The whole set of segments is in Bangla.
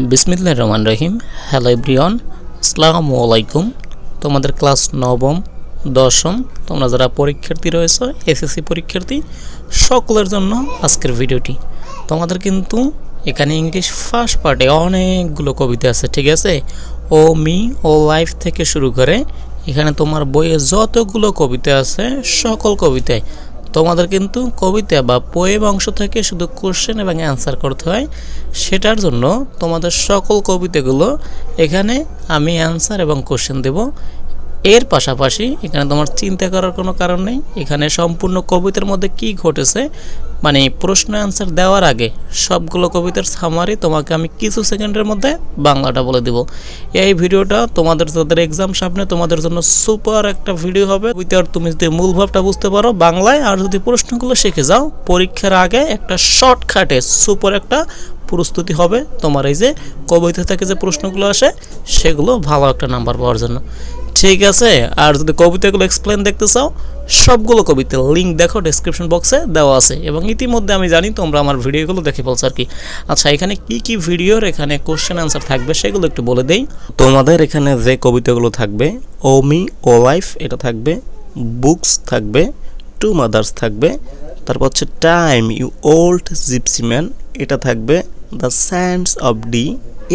বিসমিল্লাহির রহমানির রহিম। হ্যালো এভরিওয়ান, আসসালামু আলাইকুম। তোমাদের ক্লাস নবম দশম তোমরা যারা পরীক্ষার্থী রয়েছে, এসএসসি পরীক্ষার্থী, সকলের জন্য আজকের ভিডিওটি। তোমাদের কিন্তু এখানে ইংলিশ ফার্স্ট পার্টে অনেকগুলো কবিতা আছে, ঠিক আছে? ও মি ও লাইফ থেকে শুরু করে এখানে তোমার বইয়ে যতগুলো কবিতা আছে সকল কবিতায় তোমাদের কিন্তু কবিতা বা পোয়েম অংশ থেকে শুধু কোশ্চেন এবং অ্যান্সার করতে হয়। সেটার জন্য তোমাদের সকল কবিতাগুলো এখানে আমি অ্যান্সার এবং কোশ্চেন দেব। এর পাশাপাশি এখানে তোমার চিন্তা করার কোনো কারণ নেই। এখানে সম্পূর্ণ কবিতার মধ্যে কি ঘটেছে, মানে প্রশ্ন অ্যান্সার দেওয়ার আগে সবগুলো কবিতার সামারি তোমাকে আমি কিছু সেকেন্ডের মধ্যে বাংলাটা বলে দেব। এই ভিডিওটা তোমাদের যাদের এক্সাম সামনে তোমাদের জন্য সুপার একটা ভিডিও হবে। কবিতার তুমি যদি মূল ভাবটা বুঝতে পারো বাংলায়, আর যদি প্রশ্নগুলো শিখে যাও, পরীক্ষার আগে একটা শর্টকাটে সুপার একটা প্রস্তুতি হবে তোমার। এই যে কবিতা থেকে যে প্রশ্নগুলো আসে সেগুলো ভালো একটা নাম্বার পাওয়ার জন্য, ঠিক আছে? আর যদি কবিতাগুলো এক্সপ্লেন দেখতে চাও, সবগুলো কবিতার লিঙ্ক দেখো ডেসক্রিপশন বক্সে দেওয়া আছে, এবং ইতিমধ্যে আমি জানি তোমরা আমার ভিডিওগুলো দেখে বলছো আর কি। আচ্ছা, এখানে কি কি ভিডিওর এখানে কোশ্চেন অ্যান্সার থাকবে সেগুলো একটু বলে দেই। তোমাদের এখানে যে কবিতাগুলো থাকবে, ও মি ও লাইফ এটা থাকবে, বুকস থাকবে, টু মাদার্স থাকবে, তারপর হচ্ছে time you old gypsy man এটা থাকবে, দ্য স্যান্ডস অফ ডি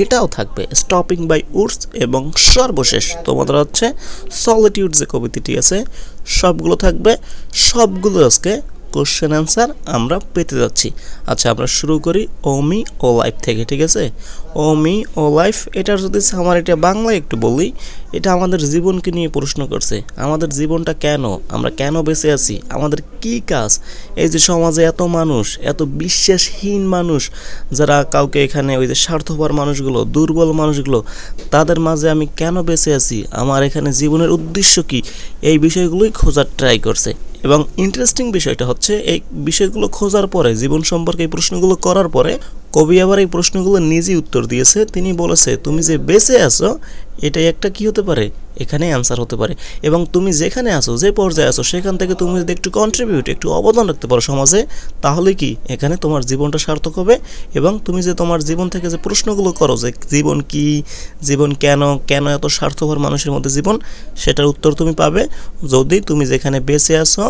এটাও থাকবে, স্টপিং বাই উডস, এবং সর্বশেষ তোমাদের হচ্ছে সলিটিউড যে কবিতাটি আছে সবগুলো থাকবে। সবগুলো আজকে কোশ্চেন অ্যান্সার আমরা পেতে যাচ্ছি। আচ্ছা, আমরা শুরু করি ও মি ও লাইফ থেকে, ঠিক আছে? ও মি ও লাইফ এটার যদি আমার এটা বাংলায় একটু বলি, এটা আমাদের জীবনকে নিয়ে প্রশ্ন করছে। আমাদের জীবনটা কেন, আমরা কেন বেঁচে আছি, আমাদের কি কাজ, এই যে সমাজে এত মানুষ, এত বিশ্বাসহীন মানুষ, যারা কাউকে এখানে ওই যে স্বার্থপর মানুষগুলো, দুর্বল মানুষগুলো, তাদের মাঝে আমি কেন বেঁচে আছি, আমার এখানে জীবনের উদ্দেশ্য কি, এই বিষয়গুলোই খোঁজার ট্রাই করছে। এবং ইন্টারেস্টিং বিষয়টা হচ্ছে এই বিষয়গুলো খোঁজার পরে, জীবন সম্পর্কে এই প্রশ্নগুলো করার পরে কবি আবার এই প্রশ্নগুলো নিজেই উত্তর দিয়েছে। তিনি বলেছে তুমি যে বেঁচে আছো এটাই একটা কি হতে পারে, এখানে অ্যান্সার হতে পারে। এবং তুমি যেখানে আছো, যে পর্যায়ে আছো, সেখান থেকে তুমি যদি একটু কন্ট্রিবিউট, একটু অবদান রাখতে পারো সমাজে, তাহলে কি এখানে তোমার জীবনটা সার্থক হবে। এবং তুমি যে তোমার জীবন থেকে যে প্রশ্নগুলো করো, যে জীবন কি, জীবন কেন, কেন এত স্বার্থপর মানুষের মধ্যে জীবন, সেটার উত্তর তুমি পাবে যদি তুমি যেখানে বেঁচে আছো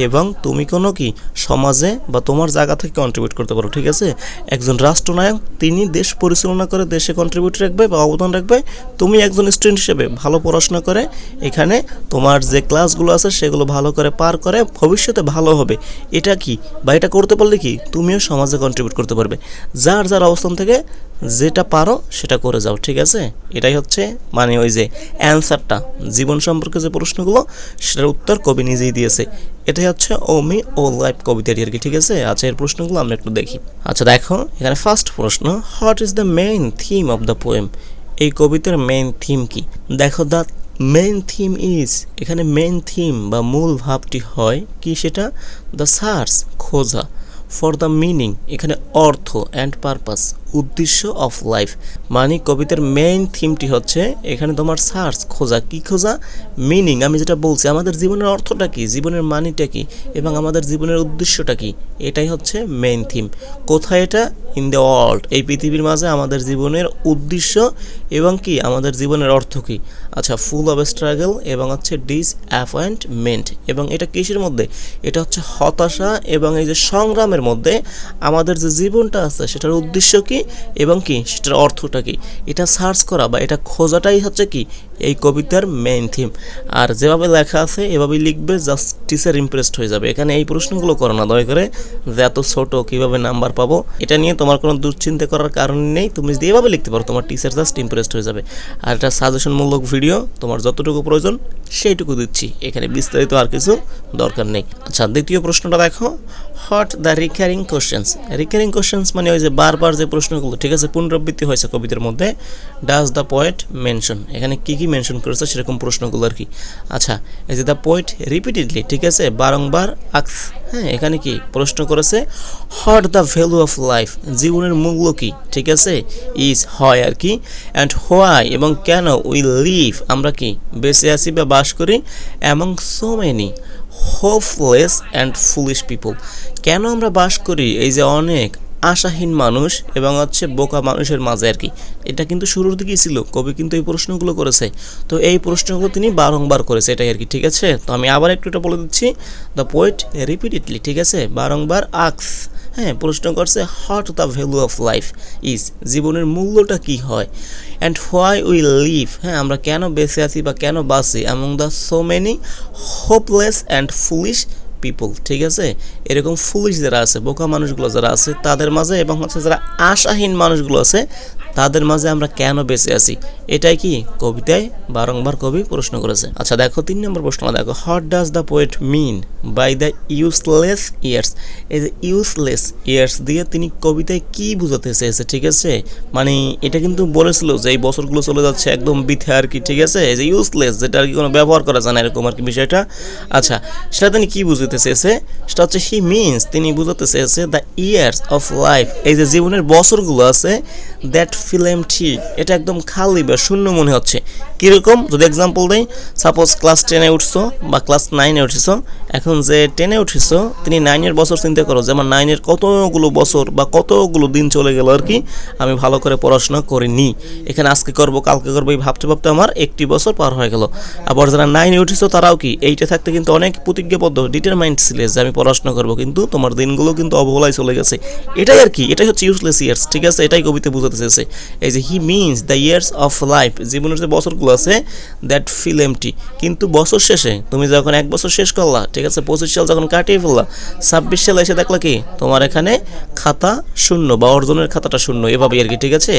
এবং তুমি কোনো কি সমাজে বা তোমার জায়গা থেকে কন্ট্রিবিউট করতে পারো, ঠিক আছে? একজন রাষ্ট্রনায়ক তিনি দেশ পরিচালনা করে দেশে কন্ট্রিবিউট রাখবে বা অবদান রাখবে। তুমি একজন স্টুডেন্ট হিসেবে ভালো পড়াশোনা করে এখানে তোমার যে ক্লাসগুলো আছে সেগুলো ভালো করে পার করে ভবিষ্যতে ভালো হবে, এটা কি বা এটা করতে পারলে কি তুমিও সমাজে কন্ট্রিবিউট করতে পারবে। যার যার অবস্থান থেকে যেটা পারো সেটা করে যাও, ঠিক আছে? এটাই হচ্ছে মানে ওই যে অ্যান্সারটা, জীবন সম্পর্কে যে প্রশ্নগুলো সেটার উত্তর কবি নিজেই দিয়েছে। এটাই হচ্ছে ও মি ও লাইফ কবিতাটি আর কি, ঠিক আছে? আচ্ছা, এর প্রশ্নগুলো আমরা একটু দেখি। আচ্ছা দেখো, এখানে ফার্স্ট প্রশ্ন, what is the main theme of the poem? এই কবিতার মেইন থিম কি? দেখো, দ্য মেইন থিম ইজ, এখানে মেইন থিম বা মূল ভাবটি হয় কি, সেটা দ্য সার্চ খোঁজা, ফর দ্য মিনিং এখানে অর্থ, অ্যান্ড পারপাস উদ্দেশ্য অফ লাইফ, মানে কবিতার মেইন থিমটি হচ্ছে এখানে তোমার সার্চ খোঁজা, কি খোঁজা, মিনিং, আমি যেটা বলছি আমাদের জীবনের অর্থটা কি, জীবনের মানিটা কি, এবং আমাদের জীবনের উদ্দেশ্যটা কি, এটাই হচ্ছে মেইন থিম। কোথায় এটা? ইন দ্য ওয়ার্ল্ড, এই পৃথিবীর মাঝে আমাদের জীবনের উদ্দেশ্য এবং কি আমাদের জীবনের অর্থ কি। আচ্ছা, ফুল অফ স্ট্রাগল এবং হচ্ছে ডিসঅ্যাপয়েন্টমেন্ট, এবং এটা কিসের মধ্যে? এটা হচ্ছে হতাশা এবং এই যে সংগ্রামের মধ্যে আমাদের যে জীবনটা আছে সেটার উদ্দেশ্য কি এবং কি সেটার অর্থটা কি, এটা সার্চ করা বা এটা খোঁজাটাই হচ্ছে কি এই কবিতার মেইন থিম। আর যেভাবে লেখা আছে এভাবেই লিখবে, জাস্ট টিচার ইমপ্রেসড হয়ে যাবে। এখানে এই প্রশ্নগুলো করো না দয়া করে, যে এত ছোট কীভাবে নাম্বার পাবো, এটা নিয়ে তোমার কোনো দুশ্চিন্তা করার কারণ নেই। তুমি যদি এভাবে লিখতে পারো তোমার টিচার জাস্ট ইমপ্রেসড হয়ে যাবে। আর এটা সাজেশনমূলক ভিডিও, তোমার যতটুকু প্রয়োজন সেইটুকু দিচ্ছি, এখানে বিস্তারিত আর কিছু দরকার নেই। আচ্ছা, দ্বিতীয় প্রশ্নটা দেখো, what the recurring questions? Recurring questions মানে ওই যে বারবার যে প্রশ্নগুলো, ঠিক আছে, পুনরাবৃত্তি হয়েছে কবিতার মধ্যে। ডাজ দ্য পোয়েট মেনশন, এখানে কি কি মেনশন করেছে সেরকম প্রশ্নগুলো আর কি। আচ্ছা, এই যে দ্য পোয়েট রিপিটেডলি, ঠিক আছে, বারংবার আক্স, হ্যাঁ, এখানে কি প্রশ্ন করেছে, what the value of life, জীবনের মূল্য কি, ঠিক আছে, ইজ হয় আর কি, অ্যান্ড হোয়াই এবং কেন, উই লিভ আমরা কি বেঁচে আছি বা বাস করি, among so many hopeless and foolish people, কেন আমরা বাস করি এই যে অনেক আশাহীন মানুষ এবং হচ্ছে বোকা মানুষের মাঝে আর কি। এটা কিন্তু শুরুর দিকেই ছিল, কবি কিন্তু এই প্রশ্নগুলো করেছে। তো এই প্রশ্নগুলো তিনি বারংবার করেছে, এটাই আর কি। ঠিক আছে, তো আমি আবার একটু এটা বলে দিচ্ছি। দ্য পোয়েট রিপিটেডলি, ঠিক আছে, বারংবার আক্স, হ্যাঁ, প্রশ্ন করছে what the value of life is, জীবনের মূল্যটা কি হয়, অ্যান্ড হোয়াই উই লিভ, হ্যাঁ, আমরা কেন বেঁচে আছি বা কেন বাঁচি, among the so many hopeless and foolish people, ঠিক আছে, এরকম ফুলিশ যারা আছে, বোকা মানুষগুলো যারা আছে তাদের মাঝে, এবং হচ্ছে যারা আশাহীন মানুষগুলো আছে তাদের মাঝে আমরা কেন বেঁচে আছি, এটাই কি কবিতায় বারংবার কবি প্রশ্ন করেছে। আচ্ছা দেখো 3 নম্বর প্রশ্নটা দেখো, what does the poet mean by the useless years. এই যে ইউজলেস ইয়ার্স দিয়ে তিনি কবিতায় কি বোঝাতে চেয়েছে, ঠিক আছে, মানে এটা কিন্তু বলেছিল যে এই বছরগুলো চলে যাচ্ছে একদম বৃথা আর কি, ঠিক আছে, এই যে ইউজলেস, যেটা আর কি কোনো ব্যবহার করা যায় না এরকম আর কি বিষয়টা। আচ্ছা, সেটা তিনি কি বুঝাতে চেয়েছে, সেটা হচ্ছে হি মিনস, তিনি বুঝাতে চেয়েছে দ্য ইয়ার্স অফ লাইফ, এই যে জীবনের বছরগুলো আছে, দ্যাট ফিল এমটি, এটা একদম খালি বা শূন্য মনে হচ্ছে। কীরকম, যদি এক্সাম্পল দেই, সাপোজ ক্লাস 10-এ উঠছো বা ক্লাস 9-এ উঠেছো, এখন যে 10-এ উঠেছো তিনি 9-এর বছর চিন্তা করো যে আমার 9-এর কতগুলো বছর বা কতগুলো দিন চলে গেল আর কি, আমি ভালো করে পড়াশোনা করিনি, এখানে আজকে করবো কালকে করবো এই ভাবতে ভাবতে আমার 1টি বছর পার হয়ে গেল। আবার যারা 9-এ উঠেছো তারাও কি এইটা থাকতে কিন্তু অনেক প্রতিজ্ঞাবদ্ধ, ডিটারমাইন্ড ছিলে যে আমি পড়াশোনা করবো, কিন্তু তোমার দিনগুলো কিন্তু অবহেলায় চলে গেছে, এটাই আর কি, এটাই হচ্ছে ইউজলেস ইয়ার্স, ঠিক আছে, এটাই কবিতা বোঝাতে চেয়েছে। এই যে he means the years of life, জীবনের যে বছরগুলো আছে, দ্যাট ফিল এমটি, কিন্তু বছর শেষে তুমি যখন 1 বছর শেষ করলা, ঠিক আছে, 25 সাল যখন কাটিয়ে ফেললা, 26 সালে এসে দেখলা কি তোমার এখানে খাতা শূন্য বা অর্জনের খাতাটা শূন্য, এভাবেই আর কি, ঠিক আছে,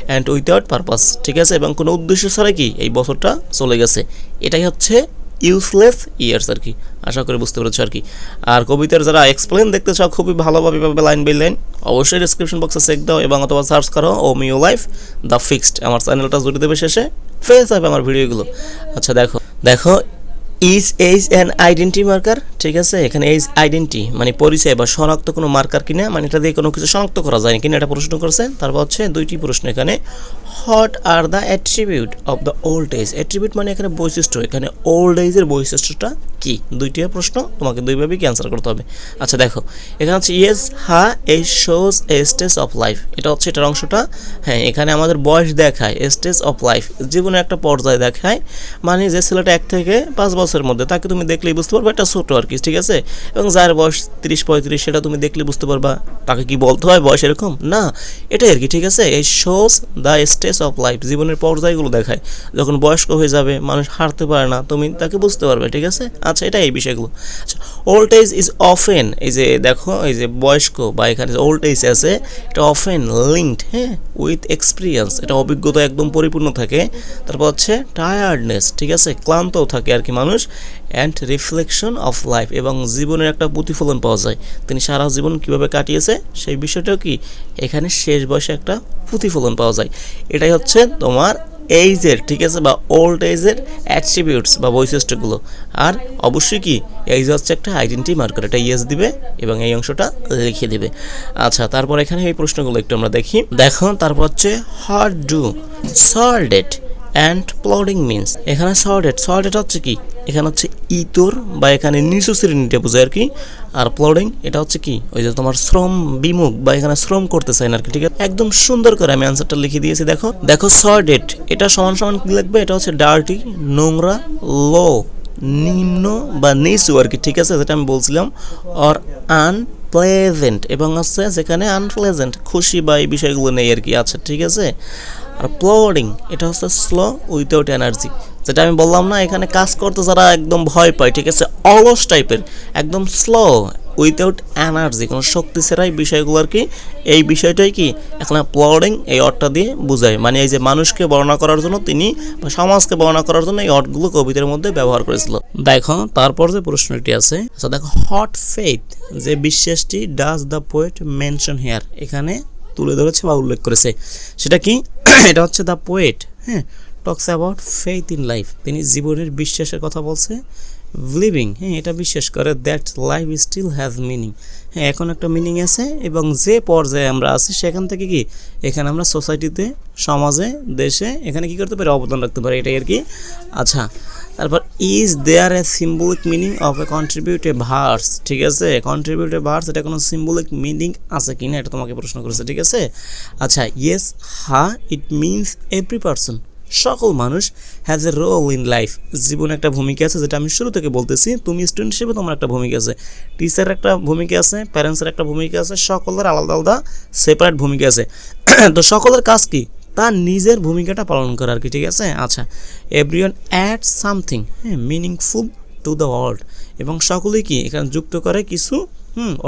অ্যান্ড উইথাউট পারপাস, ঠিক আছে, এবং কোনো উদ্দেশ্য ছাড়া কি এই বছরটা চলে গেছে, এটাই হচ্ছে ইউজলেস ইয়ার্স আর কি। আশা করি বুঝতে পেরেছো আর কি। আর কবিতার যারা এক্সপ্লেন দেখতে চাও খুবই ভালোভাবে লাইন বাই লাইন, অবশ্যই ডিসক্রিপশন বক্সে চেক দাও এবং অথবা সার্চ করো ওমিও লাইফ দ্য ফিক্সড, আমার চ্যানেলটা জুড়ে দেবে শেষে, পেয়ে যাবে আমার ভিডিওগুলো। আচ্ছা দেখো দেখো is age an identity marker, ঠিক আছে, এখানে এইজ আইডেন্টি মানে পরিচয় বা শনাক্ত কোনো মার্কার কিনা, মানে এটা দিয়ে কোনো কিছু শনাক্ত করা যায় কিনা এটা প্রশ্ন করছে। তারপর হচ্ছে 2টি প্রশ্ন এখানে, what are the attribute of the old age, attribute মানে এখানে বৈশিষ্ট্য, এখানে ওল্ড এজের বৈশিষ্ট্যটা কি, 2টি প্রশ্ন তোমাকে 2ভাবে কি অ্যান্সার করতে হবে। আচ্ছা দেখো এখানে হচ্ছে ইয়েস হা এই shows a stage of life, এটা হচ্ছে এটার অংশটা, হ্যাঁ, এখানে আমাদের বয়স দেখায়, স্টেজ অফ লাইফ জীবনের একটা পর্যায়ে দেখায়, মানে যে ছেলেটা 1 থেকে 5 বছরের মধ্যে তাকে তুমি দেখলেই বুঝতে পারবে এটা ছোটো আর কি, ঠিক আছে, এবং যার বয়স 30-35 সেটা তুমি দেখলে বুঝতে পারবা, তাকে কি বলতে হয় বয়স এরকম না, এটাই আর কি, ঠিক আছে, এই shows the stage of life, জীবনের পর্যায়গুলো দেখায়, যখন বয়স্ক হয়ে যাবে মানুষ হাঁটতে পারে না তুমি তাকে বুঝতে পারবে, ঠিক আছে। আচ্ছা এটা এই বিষয়গুলো। আচ্ছা ওল্ড এজ ইজ অফেন, এই যে দেখো এই যে বয়স্ক বা এখানে যে ওল্ড এজ আছে এটা অফেন লিঙ্কড, হ্যাঁ, উইথ এক্সপিরিয়েন্স, এটা অভিজ্ঞতা একদম পরিপূর্ণ থাকে। তারপর হচ্ছে টায়ার্ডনেস, ঠিক আছে, ক্লান্তও থাকে আর কি মানুষ, অ্যান্ড রিফ্লেকশন অফ লাইফ, এবং জীবনের একটা প্রতিফলন পাওয়া যায়, তিনি সারা জীবন কীভাবে কাটিয়েছে সেই বিষয়টাও কি এখানে শেষ বয়সে একটা প্রতিফলন পাওয়া যায়। এটাই হচ্ছে তোমার এইজের, ঠিক আছে, বা ওল্ড এজের অ্যাট্রিবিউটস বা বৈশিষ্ট্যগুলো। আর অবশ্যই কি এইজ হচ্ছে একটা আইডেন্টি মার্কার, এটা ইয়েস দিবে এবং এই অংশটা লিখে দিবে। আচ্ছা তারপর এখানে এই প্রশ্নগুলো একটু আমরা দেখি। দেখো তারপর হচ্ছে what do sordid and plodding means, এখানে সর্ডেড হচ্ছে কি, এখানে হচ্ছে ইতর বা এখানে নিচু শ্রেণীটা বোঝায় আর কি, আর প্লডিং এটা হচ্ছে কি ওই যে তোমার শ্রম বিমুখ বা এখানে শ্রম করতে চাই না আর কি, ঠিক আছে, একদম সুন্দর করে আমি অ্যান্সারটা লিখে দিয়েছি। দেখো দেখো সর্ডেড এটা সমান সমান কি লিখবে, এটা হচ্ছে ডার্টি, নোংরা, লো নিম্ন বা নিচু আর কি, ঠিক আছে, যেটা আমি বলছিলাম, অর আনপ্লেজেন্ট, এবং হচ্ছে যেখানে আনপ্লেজেন্ট খুশি বা এই বিষয়গুলো নেই আর কি। আচ্ছা ঠিক আছে। আর প্লডিং এটা হচ্ছে স্লো উইথাউট এনার্জি, যেটা আমি বললাম না, এখানে কাজ করতে যারা একদম ভয় পায়, ঠিক আছে, অলস টাইপের, একদম স্লো উইথাউট এনার্জি, কোনো শক্তি ছাড়াই বিষয়গুলো আর কি, এই বিষয়টাই কি এখানে প্লডিং এই অর্থটা দিয়ে বোঝায়, মানে এই যে মানুষকে বর্ণনা করার জন্য তিনি বা সমাজকে বর্ণনা করার জন্য এই অর্থগুলো কবিতার মধ্যে ব্যবহার করেছিল। দেখো তারপর যে প্রশ্নটি আছে, আচ্ছা দেখো হট ফেথ যে বিশ্বাসটি does the poet mention here, এখানে তুলে ধরেছে বা উল্লেখ করেছে, সেটা কি এটা হচ্ছে দ্য পোয়েট, হ্যাঁ, talks about faith in life, তিনি জীবনের বিশ্বাসের কথা বলছে, বিলিভিং, হ্যাঁ, এটা বিশ্বাস করে that life still has meaning, হ্যাঁ, এখন একটা মিনিং আছে, এবং যে পর্যায়ে আমরা আছি সেখান থেকে কি এখানে আমরা সোসাইটিতে, সমাজে, দেশে এখানে কি করতে পারি, অবদান রাখতে পারি, এটাই আর কি। আচ্ছা তারপর is there a symbolic meaning of a contributive verse, ঠিক আছে, কন্ট্রিবিউটিভ ভার্স এটা কোনো সিম্বলিক মিনিং আছে কিনা এটা তোমাকে প্রশ্ন করেছে, ঠিক আছে। আচ্ছা, ইয়েস, হ্যাঁ, ইট মিনস এভরি পারসন, সকল মানুষ has a role in life, জীবনে একটা ভূমিকা আছে, যেটা আমি শুরু থেকে বলতেছি। তুমি স্টুডেন্ট হিসেবে তোমার একটা ভূমিকা আছে, টিচারের একটা ভূমিকা আছে, প্যারেন্টসের একটা ভূমিকা আছে, সকলের আলাদা আলাদা সেপারেট ভূমিকা আছে। তো সকলের কাজ কি, তার নিজের ভূমিকাটা পালন করা আর কি, ঠিক আছে। আচ্ছা, এভরিওয়ান অ্যাড সামথিং, হ্যাঁ, মিনিংফুল টু দ্য ওয়ার্ল্ড, এবং সকলেই কি এখানে যুক্ত করে কিছু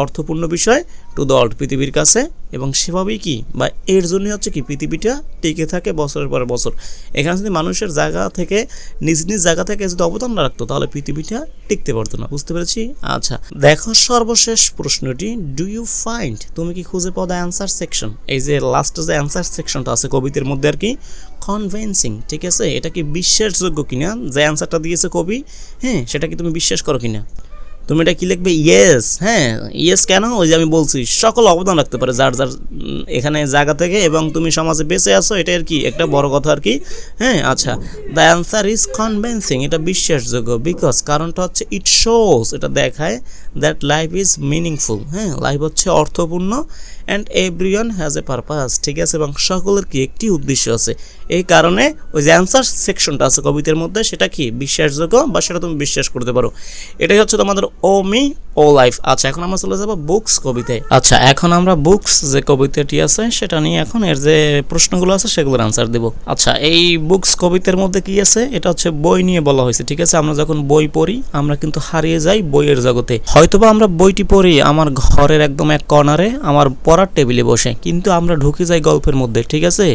অর্থপূর্ণ বিষয় টু দ্য ওয়ার্ল্ড, পৃথিবীর কাছে, এবং সেভাবেই কি বা এর জন্যই হচ্ছে কি পৃথিবীটা টিকে থাকে বছরের পর বছর। এখানে যদি মানুষের জায়গা থেকে নিজ নিজ জায়গা থেকে যদি অবদান না রাখতো তাহলে পৃথিবীটা টিকতে পারতো না, বুঝতে পেরেছি। আচ্ছা, দেখো সর্বশেষ প্রশ্নটি, ডু ইউ ফাইন্ড, তুমি কি খুঁজে পাও দ্য অ্যান্সার সেকশন, এই যে লাস্টে যে অ্যান্সার সেকশনটা আছে কবিতার মধ্যে আর কি, কনভিন্সিং, ঠিক আছে, এটা কি বিশ্বাসযোগ্য কিনা, যে অ্যান্সারটা দিয়েছে কবি, হ্যাঁ, সেটা কি তুমি বিশ্বাস করো কিনা। তুমি এটা কি লিখবে, ইয়েস, হ্যাঁ, ইয়েস কেন, ওই যে আমি বলছি সকল অবদান রাখতে পারে যার যার এখানে জায়গা থেকে, এবং তুমি সমাজে বেঁচে আছো, এটা আর কি একটা বড় কথা আর কি, হ্যাঁ। আচ্ছা, দ্য অ্যান্সার ইজ কনভিন্সিং, এটা বিশ্বাসযোগ্য, বিকজ কারণটা হচ্ছে ইট শোস, এটা দেখায় দ্যাট লাইফ ইজ মিনিংফুল, হ্যাঁ, লাইফ হচ্ছে অর্থপূর্ণ, and everyone has a purpose, ঠিক আছে, এবং সকলের কি একটি উদ্দেশ্য আছে। এই কারণে ওই যে অ্যান্সার সেকশনটা আছে কবিতার মধ্যে সেটা কি বিশ্বাসযোগ্য, বা সেটা তুমি বিশ্বাস করতে পারো। এটাই হচ্ছে তোমাদের ও মি ও লাইফ। আচ্ছা, এখন আমরা চলে যাবো বুকস কবিতায়। আচ্ছা, এখন আমরা বুকস যে কবিতাটি আছে সেটা নিয়ে এখন এর যে প্রশ্নগুলো আছে সেগুলোর আনসার দেব। আচ্ছা, এই বুকস কবিতার মধ্যে কি আছে, এটা হচ্ছে বই নিয়ে বলা হয়েছে, ঠিক আছে। আমরা যখন বই পড়ি আমরা কিন্তু হারিয়ে যাই বইয়ের জগতে, হয়তোবা আমরা বইটি পড়ি আমার ঘরের একদম এক কর্নারে আমার পড়ার টেবিলে বসে, কিন্তু আমরা ঢুকে যাই গল্পের মধ্যে, ঠিক আছে,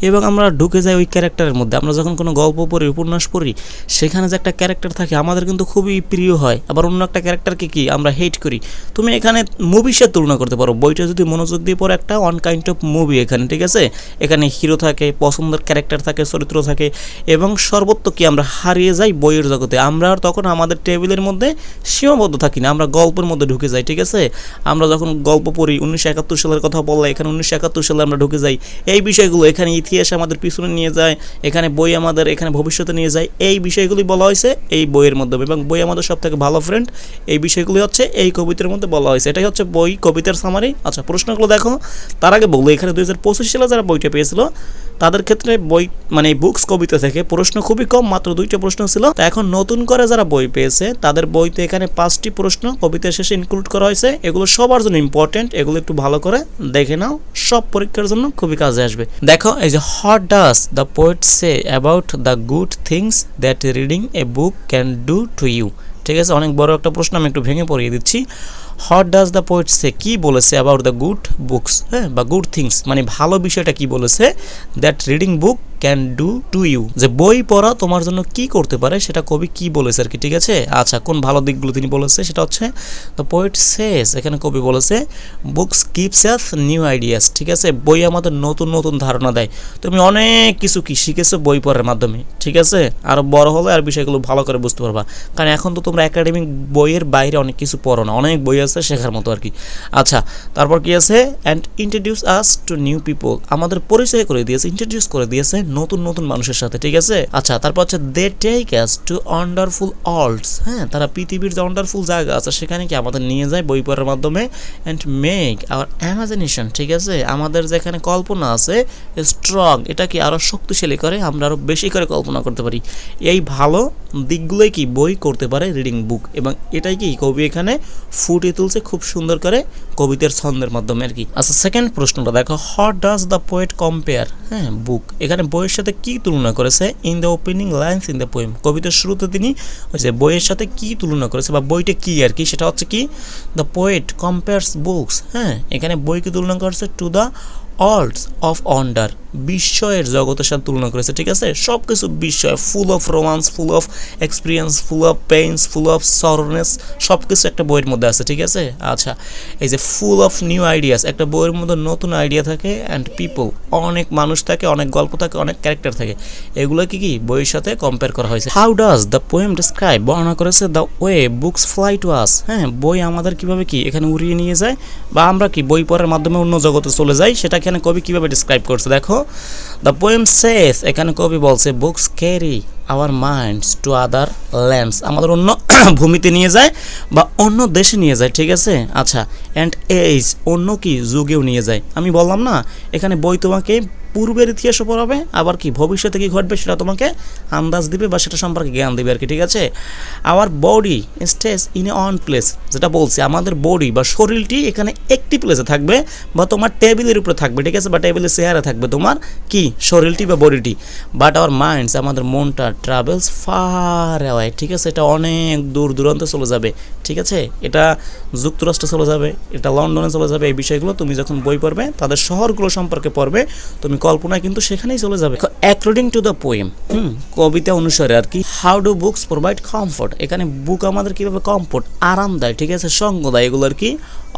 এবং আমরা ঢুকে যাই ওই ক্যারেক্টারের মধ্যে। আমরা যখন কোনো গল্প পড়ি, উপন্যাস পড়ি, সেখানে যে একটা ক্যারেক্টার থাকে আমাদের কিন্তু খুবই প্রিয় হয়, আবার অন্য একটা ক্যারেক্টারকে কি আমরা হেট করি। তুমি এখানে মুভির সাথে তুলনা করতে পারো, বইটা যদি মনোযোগ দিয়ে পড়ে একটা ওয়ান কাইন্ড অফ মুভি এখানে, ঠিক আছে। এখানে হিরো থাকে, পছন্দের ক্যারেক্টার থাকে, চরিত্র থাকে, এবং সর্বত্র কি আমরা হারিয়ে যাই বইয়ের জগতে। আমরা তখন আমাদের টেবিলের মধ্যে সীমাবদ্ধ থাকি না, আমরা গল্পের মধ্যে ঢুকে যাই, ঠিক আছে। আমরা যখন গল্প পড়ি 1971 সালের কথা বললে, এখানে 1971 সালে আমরা ঢুকে যাই, এই বিষয়গুলো এখানে ইতিহাস আমাদের পিছনে নিয়ে যায়, এখানে বই আমাদের এখানে ভবিষ্যতে নিয়ে যায়, এই বিষয়গুলি বলা হয়েছে এই বইয়ের মাধ্যমে, এবং বই আমাদের সব থেকে ভালো ফ্রেন্ড, এই বিষয়গুলি হচ্ছে এই কবিতার মধ্যে বলা হয়েছে। এটাই হচ্ছে বই কবিতার সামারি। আচ্ছা, প্রশ্নগুলো দেখো। তার আগে বলবো, এখানে 2025 সালে যারা বইটা পেয়েছিল তাদের ক্ষেত্রে বই মানে বুকস কবিতা থেকে প্রশ্ন খুবই কম, মাত্র 2টা প্রশ্ন ছিল। তা এখন নতুন করে যারা বই পেয়েছে তাদের বইতে এখানে 5টি প্রশ্ন কবিতার শেষে ইনক্লুড করা হয়েছে। এগুলো সবার জন্য ইম্পর্টেন্ট, এগুলো একটু ভালো করে দেখে নাও, সব পরীক্ষার জন্য খুবই কাজে আসবে। দেখো, এই যে what does the poet say about the good things that reading a book can do to you, ঠিক আছে। অনেক বড় একটা প্রশ্ন, আমি একটু ভেঙে পড়িয়ে দিচ্ছি। হোয়াট ডাজ দ্য পোয়েট সে, কি বলেছে অ্যাবাউট দ্য গুড বুকস, হ্যাঁ, বা গুড থিংস, মানে ভালো বিষয়টা কি বলেছে, that reading book can do to you, যে বই পড়া তোমার জন্য কি করতে পারে সেটা কবি কি বলেছে আর কি, ঠিক আছে। আচ্ছা, কোন ভালো দিকগুলো তিনি বলেছে সেটা হচ্ছে দ্য পোয়েট সেস, এখানে কবি বলেছে books gives us new ideas, ঠিক আছে। বই আমাদের নতুন নতুন ধারণা দেয়, তুমি অনেক কিছু কি শিখেছো বই পড়ার মাধ্যমে, ঠিক আছে। আরও বড় হলে আর বিষয়গুলো ভালো করে বুঝতে পারবা, কারণ এখন তো তোমরা একাডেমিক বইয়ের বাইরে অনেক কিছু পড়ো না, অনেক বই আছে শেখার মতো আর কি। আচ্ছা, তারপর কি আছে, and introduce us to new people, আমাদের পরিচয় করে দিয়েছে, ইন্ট্রোডিউস করে দিয়েছে নতুন নতুন মানুষের সাথে, ঠিক আছে। আচ্ছা, তারপর হচ্ছে they take us to wonderful worlds, হ্যাঁ, তারা পৃথিবীর যে ওয়ান্ডারফুল জায়গা আছে সেখানে কি আমাদের নিয়ে যায় বই পড়ার মাধ্যমে, অ্যান্ড মেক আওয়ার ইমাজিনেশন, ঠিক আছে, আমাদের যেখানে কল্পনা আছে স্ট্রং, এটা কি আরও শক্তিশালী করে, আমরা আরও বেশি করে কল্পনা করতে পারি। এই ভালো দিকগুলোই কি বই করতে পারে রিডিং বুক, এবং এটাই কি কবি এখানে ফুটিয়ে তুলছে খুব সুন্দর করে কবিতার ছন্দের মাধ্যমে আর কি। আচ্ছা, সেকেন্ড প্রশ্নটা দেখো, what does the poet compare, হ্যাঁ, বুক, এখানে বইয়ের সাথে কি তুলনা করেছে, in the opening lines in the poem, কবিতার শুরুতে তিনি ওই যে বইয়ের সাথে কি তুলনা করেছে বা বইটা কি আর কি, সেটা হচ্ছে কি দ্য পোয়েট কম্পেয়ার্স বুকস, হ্যাঁ, এখানে বইকে তুলনা করেছে to the world's of wonder, বিস্ময়ের জগতের সাথে তুলনা করেছে, ঠিক আছে। সব কিছু বিস্ময়, full of romance, full of experience, full of pains, full of soreness, সব কিছু একটা বইয়ের মধ্যে আছে, ঠিক আছে। আচ্ছা, এই যে ফুল অফ নিউ আইডিয়াস, একটা বইয়ের মধ্যে নতুন আইডিয়া থাকে, অ্যান্ড পিপল, অনেক মানুষ থাকে, অনেক গল্প থাকে, অনেক ক্যারেক্টার থাকে, এগুলো কি কি বইয়ের সাথে কম্পেয়ার করা হয়েছে। How does the poem describe, বর্ণনা করেছে the way books fly to us, হ্যাঁ, বই আমাদের কিভাবে কি এখানে উড়িয়ে নিয়ে যায়, বা আমরা কি বই পড়ার মাধ্যমে অন্য জগতে চলে যাই, সেটা এখানে কবি কিভাবে ডিসক্রাইব করছে। দেখো, দ্য পোয়েম সেস, এখানে কবি বলছে books carry hour minds to other lands, আমাদের অন্য ভূমিতে নিয়ে যায় বা অন্য দেশে নিয়ে যায়, ঠিক আছে। আচ্ছা, অ্যান্ড এজ, অন্য কি যুগেও নিয়ে যায়। আমি বললাম না এখানে বই তোমাকে পূর্বের ইতিহাসও পড়াবে, আবার কি ভবিষ্যতে কি ঘটবে সেটা তোমাকে আন্দাজ দিবে বা সেটা সম্পর্কে জ্ঞান দিবে আর কি, ঠিক আছে। Our body stage in a on place, যেটা বলছি আমাদের বডি বা শরীরটি এখানে একটি প্লেসে থাকবে বা তোমার টেবিলের উপরে থাকবে, ঠিক আছে, বা টেবিলের চেয়ারে থাকবে তোমার কি শরীরটি বা বডিটি। বাট আওয়ার মাইন্ডস, আমাদের মনটা ট্রাভেলস ফার অ্যাওয়ে, ঠিক আছে, এটা অনেক দূর দূরান্তে চলে যাবে, ঠিক আছে। এটা যুক্তরাষ্ট্রে চলে যাবে, এটা লন্ডনে চলে যাবে। এই বিষয়গুলো তুমি যখন বই পড়বে তাদের শহরগুলো সম্পর্কে পড়বে, তুমি কল্পনায় কিন্তু সেখানেই চলে যাবে। অ্যাকর্ডিং টু দ্য পোয়েম, কবিতা অনুসারে আর কি। How do books provide comfort, এখানে বুক আমাদের কীভাবে কমফোর্ট আরাম দেয়, ঠিক আছে, সঙ্গ দেয় এগুলো আর কি।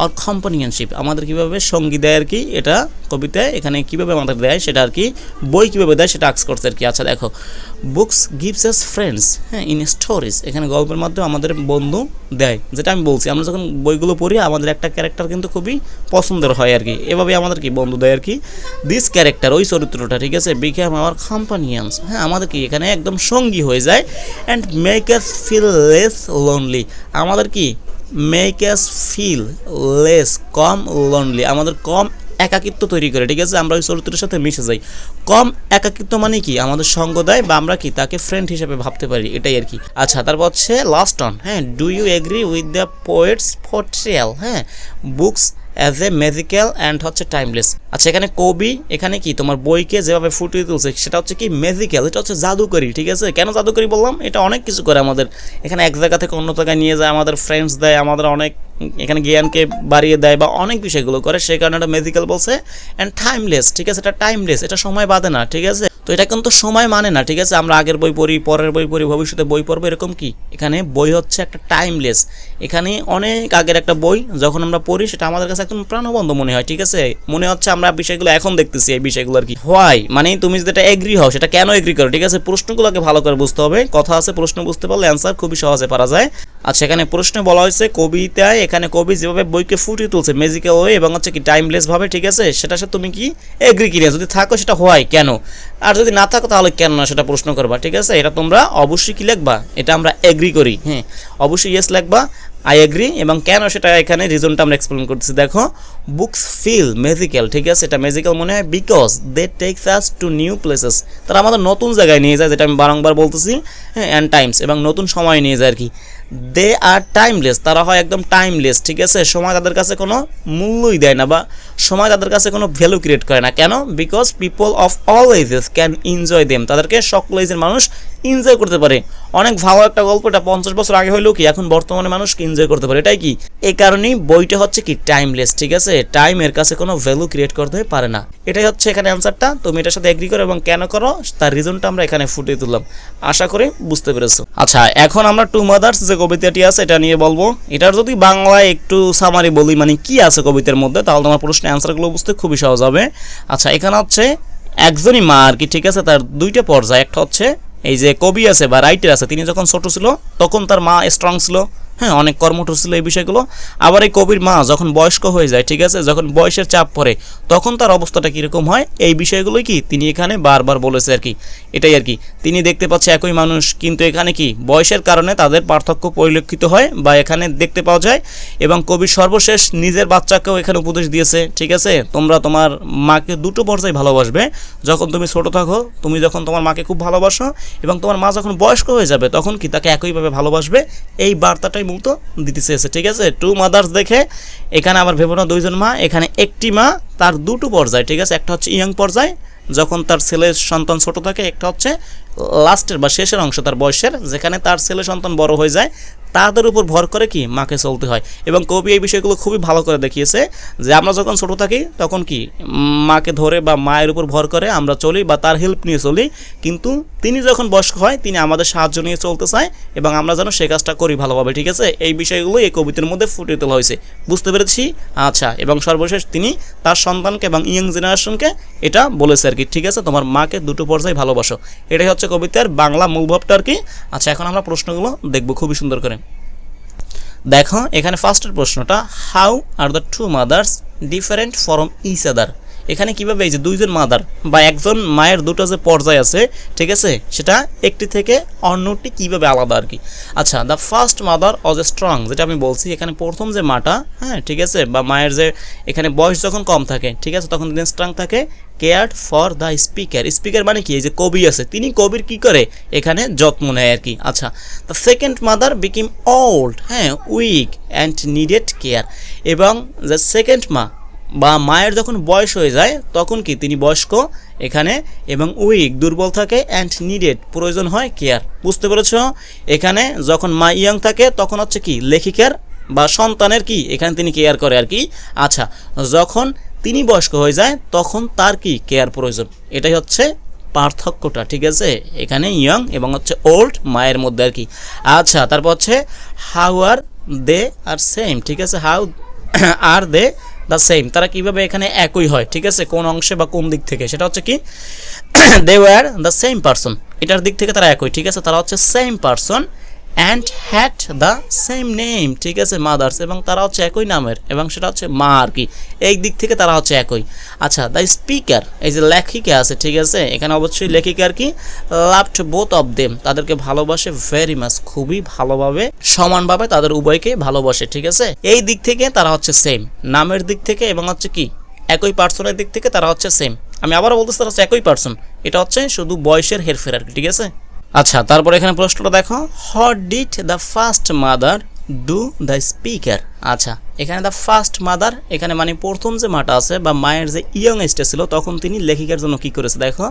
অর কম্পানিয়নশিপ, আমাদের কীভাবে সঙ্গী দেয় আর কি, এটা কবিতায় এখানে কীভাবে আমাদের দেয় সেটা আর কি বই কীভাবে দেয় সেটা আক্স করছে আর কি। আচ্ছা দেখো, বুকস গিভস আস ফ্রেন্ডস, হ্যাঁ, ইন স্টোরিজ, এখানে গল্পের মাধ্যমে আমাদের বন্ধু দেয়, যেটা আমি বলছি আমরা যখন বইগুলো পড়ি আমাদের একটা ক্যারেক্টার কিন্তু খুবই পছন্দের হয় আর কি, এভাবে আমাদের কি বন্ধু দেয় আর কি। দিস ক্যারেক্টার, ওই চরিত্রটা, ঠিক আছে, বিকাম আওয়ার কম্পানিয়ন্স, হ্যাঁ, আমাদের কি এখানে একদম সঙ্গী হয়ে যায়। And make us feel less lonely, আমাদের কি মেক আস ফিল লেস, কম লোনলি, আমাদের কম একাকিত্ব তৈরি করে, ঠিক আছে, আমরা ওই চরিত্রের সাথে মিশে যাই। কম একাকিত্ব মানে কি আমাদের সঙ্গ দেয় বা আমরা কি তাকে ফ্রেন্ড হিসেবে ভাবতে পারি, এটাই আর কি। আচ্ছা, তারপর হচ্ছে লাস্ট অন, হ্যাঁ, do you agree with the poet's portrayal, হ্যাঁ, books as a magical and হচ্ছে টাইমলেস। আচ্ছা, এখানে কবি এখানে কি তোমার বইকে যেভাবে ফুটিয়ে তুলছে সেটা হচ্ছে কি ম্যাজিক্যাল, এটা হচ্ছে জাদুকরি, ঠিক আছে। কেন জাদুকরি বললাম, এটা অনেক কিছু করে আমাদের, এখানে এক জায়গা থেকে অন্য জায়গায় নিয়ে যায়, আমাদের ফ্রেন্ডস দেয়, আমাদের অনেক এখানে জ্ঞানকে বাড়িয়ে দেয় বা অনেক বিষয়গুলো করে, সেই কারণে এটা ম্যাজিক্যাল বলছে। অ্যান্ড টাইমলেস, ঠিক আছে, এটা টাইমলেস, এটা সময় বাদে না, ঠিক আছে। তো এটা কিন্তু সময় মানে না, ঠিক আছে, আমরা আগের বই পড়ি, পরের বই পড়ি, ভবিষ্যতে বই পড়বো, এরকম কি এখানে বই হচ্ছে একটা টাইমলেস। এখানে অনেক আগের একটা বই যখন আমরা পড়ি সেটা আমাদের কাছে একদম প্রাণবন্ধ মনে হয়, ঠিক আছে, মনে হচ্ছে আমরা বিষয়গুলো এখন দেখতেছি এই বিষয়গুলো আর কি। হোয়াই মানে তুমি যেটা এগ্রি হও সেটা কেন এগ্রি করো, ঠিক আছে, প্রশ্নগুলোকে ভালো করে বুঝতে হবে, কথা আছে, প্রশ্ন বুঝতে পারলে অ্যান্সার খুবই সহজে পারা যায়। আচ্ছা, এখানে প্রশ্নে বলা হয়েছে কবিতায় এখানে কবি যেভাবে বইকে ফুটিয়ে তুলছে ম্যাজিক্যাল ওয়ে এবং হচ্ছে কি টাইমলেস ভাবে, ঠিক আছে, সেটার সাথে তুমি কি এগ্রি কিনা, যদি থাকো সেটা হয় কেন, আর যদি না থাকো তাহলে কেন না সেটা প্রশ্ন করবা, ঠিক আছে। এটা তোমরা অবশ্যই কি লিখবা, এটা আমরা এগ্রি করি, হ্যাঁ, অবশ্যই ইয়েস লিখবা, আই এগ্রি, এবং কেন সেটা এখানে রিজনটা আমরা এক্সপ্লেন করতেছি। দেখো, বুকস ফিল ম্যাজিক্যাল, ঠিক আছে, এটা ম্যাজিক্যাল মনে হয় because they takes us to new places, তারা আমাদের নতুন জায়গায় নিয়ে যায়, যেটা আমি বারংবার বলতেছি, হ্যাঁ, অ্যান্ড টাইমস, এবং নতুন সময় নিয়ে যায় আর কি। দে আর টাইমলেস, তারা হয় একদম টাইমলেস, ঠিক আছে, সময় তাদের কাছে কোনো মূল্যই দেয় না বা সময় তাদের কাছে কোনো ভ্যালু ক্রিয়েট করে না। কেন? Because people of all ages can enjoy them, তাদেরকে সকল এজের মানুষ এনজয় করতে পারে। অনেক ভালো একটা গল্প, এটা 50 বছর আগে হইলেও কি এখন বর্তমানে মানুষ এনজয় করতে পারে, এটাই কি, এই কারণেই বইটা হচ্ছে কি টাইমলেস, ঠিক আছে, টাইম এর কাছে কোনো ভ্যালু ক্রিয়েট করতে পারে না। এটাই হচ্ছে এখানে অ্যান্সারটা, তুমি এটার সাথে এগ্রি করো এবং কেন করো তার রিজনটা আমরা এখানে ফুটিয়ে তুললাম, আশা করি বুঝতে পেরেছো। আচ্ছা, এখন আমরা টু মাদার্স যে কবিতাটি আছে এটা নিয়ে বলবো। এটার যদি বাংলায় একটু সামারি বলি মানে কি আছে কবিতার মধ্যে, তাহলে তোমার প্রশ্নের অ্যান্সারগুলো বুঝতে খুবই সহজ হবে। আচ্ছা, এখানে হচ্ছে একজনই মা আর কি, ঠিক আছে, তার দুইটা পর্যায়ে, একটা হচ্ছে এই যে কবি আছে বা রাইটার আছে, তিনি যখন ছোট ছিল তখন তার মা স্ট্রং ছিল, হ্যাঁ, অনেক কর্মঠ ছিল এই বিষয়গুলো। আবার এই কবির মা যখন বয়স্ক হয়ে যায়, ঠিক আছে, যখন বয়সের চাপ পড়ে তখন তার অবস্থাটা কীরকম হয়, এই বিষয়গুলোই কি তিনি এখানে বারবার বলেছে আর কি। এটাই আর কি, তিনি দেখতে পাচ্ছে একই মানুষ, কিন্তু এখানে কি বয়সের কারণে তাদের পার্থক্য পরিলক্ষিত হয় বা এখানে দেখতে পাওয়া যায়। এবং কবি সর্বশেষ নিজের বাচ্চাকেও এখানে উপদেশ দিয়েছে, ঠিক আছে, তোমরা তোমার মাকে দুটো পর্যায়ে ভালোবাসবে, যখন তুমি ছোট থাকো, তুমি যখন তোমার মাকে খুব ভালোবাসো, এবং তোমার মা যখন বয়স্ক হয়ে যাবে তখন কি তাকে একইভাবে ভালোবাসবে, এই বার্তাটাই মূলত দিতে চেয়েছে, ঠিক আছে। টু মাদার্স দেখে এখানে আবার ভেবো না দুইজন মা, এখানে একটি মা তার দুটো পর্যায়, ঠিক আছে, একটা হচ্ছে ইয়ং পর্যায় যখন তার ছেলের সন্তান ছোট থাকে, একটা হচ্ছে লাস্টের বা শেষের অংশ তার বয়সের, যেখানে তার ছেলে সন্তান বড় হয়ে যায়, তাদের উপর ভর করে কি মাকে চলতে হয়। এবং কবি এই বিষয়গুলো খুবই ভালো করে দেখিয়েছে যে আমরা যখন ছোট থাকি তখন কি মাকে ধরে বা মায়ের উপর ভর করে আমরা চলি বা তার হেল্প নিয়ে চলি, কিন্তু তিনি যখন বয়স্ক হয় তিনি আমাদের সাহায্য নিয়ে চলতে চায় এবং আমরা যেন সে কাজটা করি ভালোভাবে, ঠিক আছে। এই বিষয়গুলো এই কবিতার মধ্যে ফুটিয়ে তোলা হয়েছে, বুঝতে পেরেছি। আচ্ছা, এবং সর্বশেষ তিনি তার সন্তানকে এবং ইয়ং জেনারেশনকে এটা বলেছে আর কি, ঠিক আছে, তোমার মাকে দুটো পর্যায়ে ভালোবাসো, এটাই হচ্ছে কবিতার বাংলা মূল ভাবটা আর কি। আচ্ছা, এখন আমরা প্রশ্নগুলো দেখবো খুবই সুন্দর করে। দেখো, এখানে ফার্স্টের প্রশ্নটা, how are the two mothers different from each other, এখানে কিভাবে এই যে দুইজন মাদার বা একজন মায়ের দুটো যে পর্যায় আছে, ঠিক আছে, সেটা একটি থেকে অন্যটি কিভাবে আলাদা আর কি। আচ্ছা, the first mother was strong, যেটা আমি বলছি এখানে প্রথম যে মাটা, হ্যাঁ ঠিক আছে, বা মায়ের যে এখানে বয়স যখন কম থাকে, ঠিক আছে, তখন তিনি স্ট্রং থাকে। Cared for the speaker, speaker মানে কি, এই যে কবি আছে, তিনি কবির কি করে এখানে যত্ন নেয় আর কি। আচ্ছা, the second mother became old, হ্যাঁ উইক অ্যান্ড নিডেড কেয়ার, এবং যে সেকেন্ড মা বা মায়ের যখন বয়স হয়ে যায় তখন কি তিনি বয়স্ক এখানে, এবং উইক দুর্বল থাকে, অ্যান্ড নিডেড প্রয়োজন হয় কেয়ার। বুঝতে পেরেছ? এখানে যখন মা ইয়ং থাকে তখন হচ্ছে কি লেখিকার বা সন্তানের কি এখানে তিনি কেয়ার করে আর কি। আচ্ছা, যখন তিনি বয়স্ক হয়ে যায় তখন তার কি কেয়ার প্রয়োজন, এটাই হচ্ছে পার্থক্যটা, ঠিক আছে, এখানে ইয়ং এবং হচ্ছে ওল্ড মায়ের মধ্যে আর কি। আচ্ছা, তারপর হচ্ছে how are they R same, ঠিক আছে, how are they the same, তারা কিভাবে এখানে একই হয়, ঠিক আছে, কোন অংশে বা কোন দিক থেকে, সেটা হচ্ছে কি they were the same person, এটার দিক থেকে তারা একই, ঠিক আছে, তারা হচ্ছে same person and had the same name, ঠিক আছে, মাদার্স, এবং তারা হচ্ছে একই নামের এবং সেটা হচ্ছে মা আর কি, এই দিক থেকে তারা হচ্ছে একই। আচ্ছা, দ্য স্পিকার, এই যে লেখিকা আছে, ঠিক আছে, এখানে অবশ্যই লেখিকা আর কি, লাভড বোথ অফ দেম, তাদেরকে ভালোবাসে ভেরি মাচ, খুবই ভালোভাবে সমানভাবে তাদের উভয়কে ভালোবাসে, ঠিক আছে, এই দিক থেকে তারা হচ্ছে সেম, নামের দিক থেকে এবং হচ্ছে কি একই পার্সনের দিক থেকে তারা হচ্ছে সেম। আমি আবারও বলতেছি তারা হচ্ছে একই পার্সন, এটা হচ্ছে শুধু বয়সের হেরফের আর কি, ঠিক আছে। আচ্ছা, তারপর এখানে প্রশ্নটা দেখো, what did the first mother do the speaker. আচ্ছা, এখানে দ্য ফার্স্ট মাদার এখানে মানে প্রথম যে মাটা আছে বা মায়ের যে ইয়ং এজটা ছিল তখন তিনি লেখিকার জন্য কি করেছে, দেখো,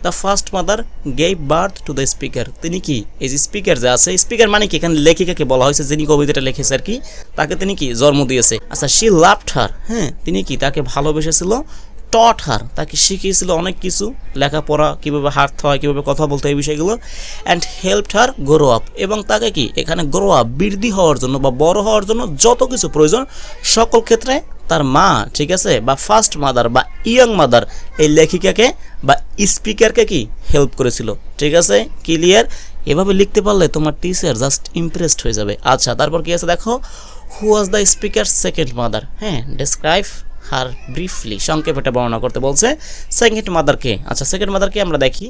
the first mother gave birth to the speaker, তিনি কি এই যে স্পিকার যে আছে, স্পিকার মানে কি এখানে লেখিকাকে বলা হয়েছে, যিনি কবিতাটা লিখেছে আর কি, তাকে তিনি কি জন্ম দিয়েছে। আচ্ছা, শি লাভড হার, হ্যাঁ তিনি কি তাকে ভালোবেসেছিল, টট হার তাকে শিখিয়েছিল অনেক কিছু, লেখাপড়া কীভাবে হাঁটতে হয়, কীভাবে কথা বলতে হয়, এই বিষয়গুলো, and helped her grow up, এবং তাকে কি এখানে গ্রো আপ বৃদ্ধি হওয়ার জন্য বা বড় হওয়ার জন্য যত কিছু প্রয়োজন সকল ক্ষেত্রে তার মা, ঠিক আছে, বা ফার্স্ট মাদার বা ইয়ং মাদার এই লেখিকাকে বা স্পিকারকে কি হেল্প করেছিল, ঠিক আছে, ক্লিয়ার। এভাবে লিখতে পারলে তোমার টিচার জাস্ট ইমপ্রেসড হয়ে যাবে। আচ্ছা, তারপর কি আছে দেখো, who was the speaker second mother, হ্যাঁ ডেসক্রাইব হার ব্রিফলি, সংক্ষেপে এটা বর্ণনা করতে বলছে সেকেন্ড মাদারকে। আচ্ছা, সেকেন্ড মাদারকে আমরা দেখি,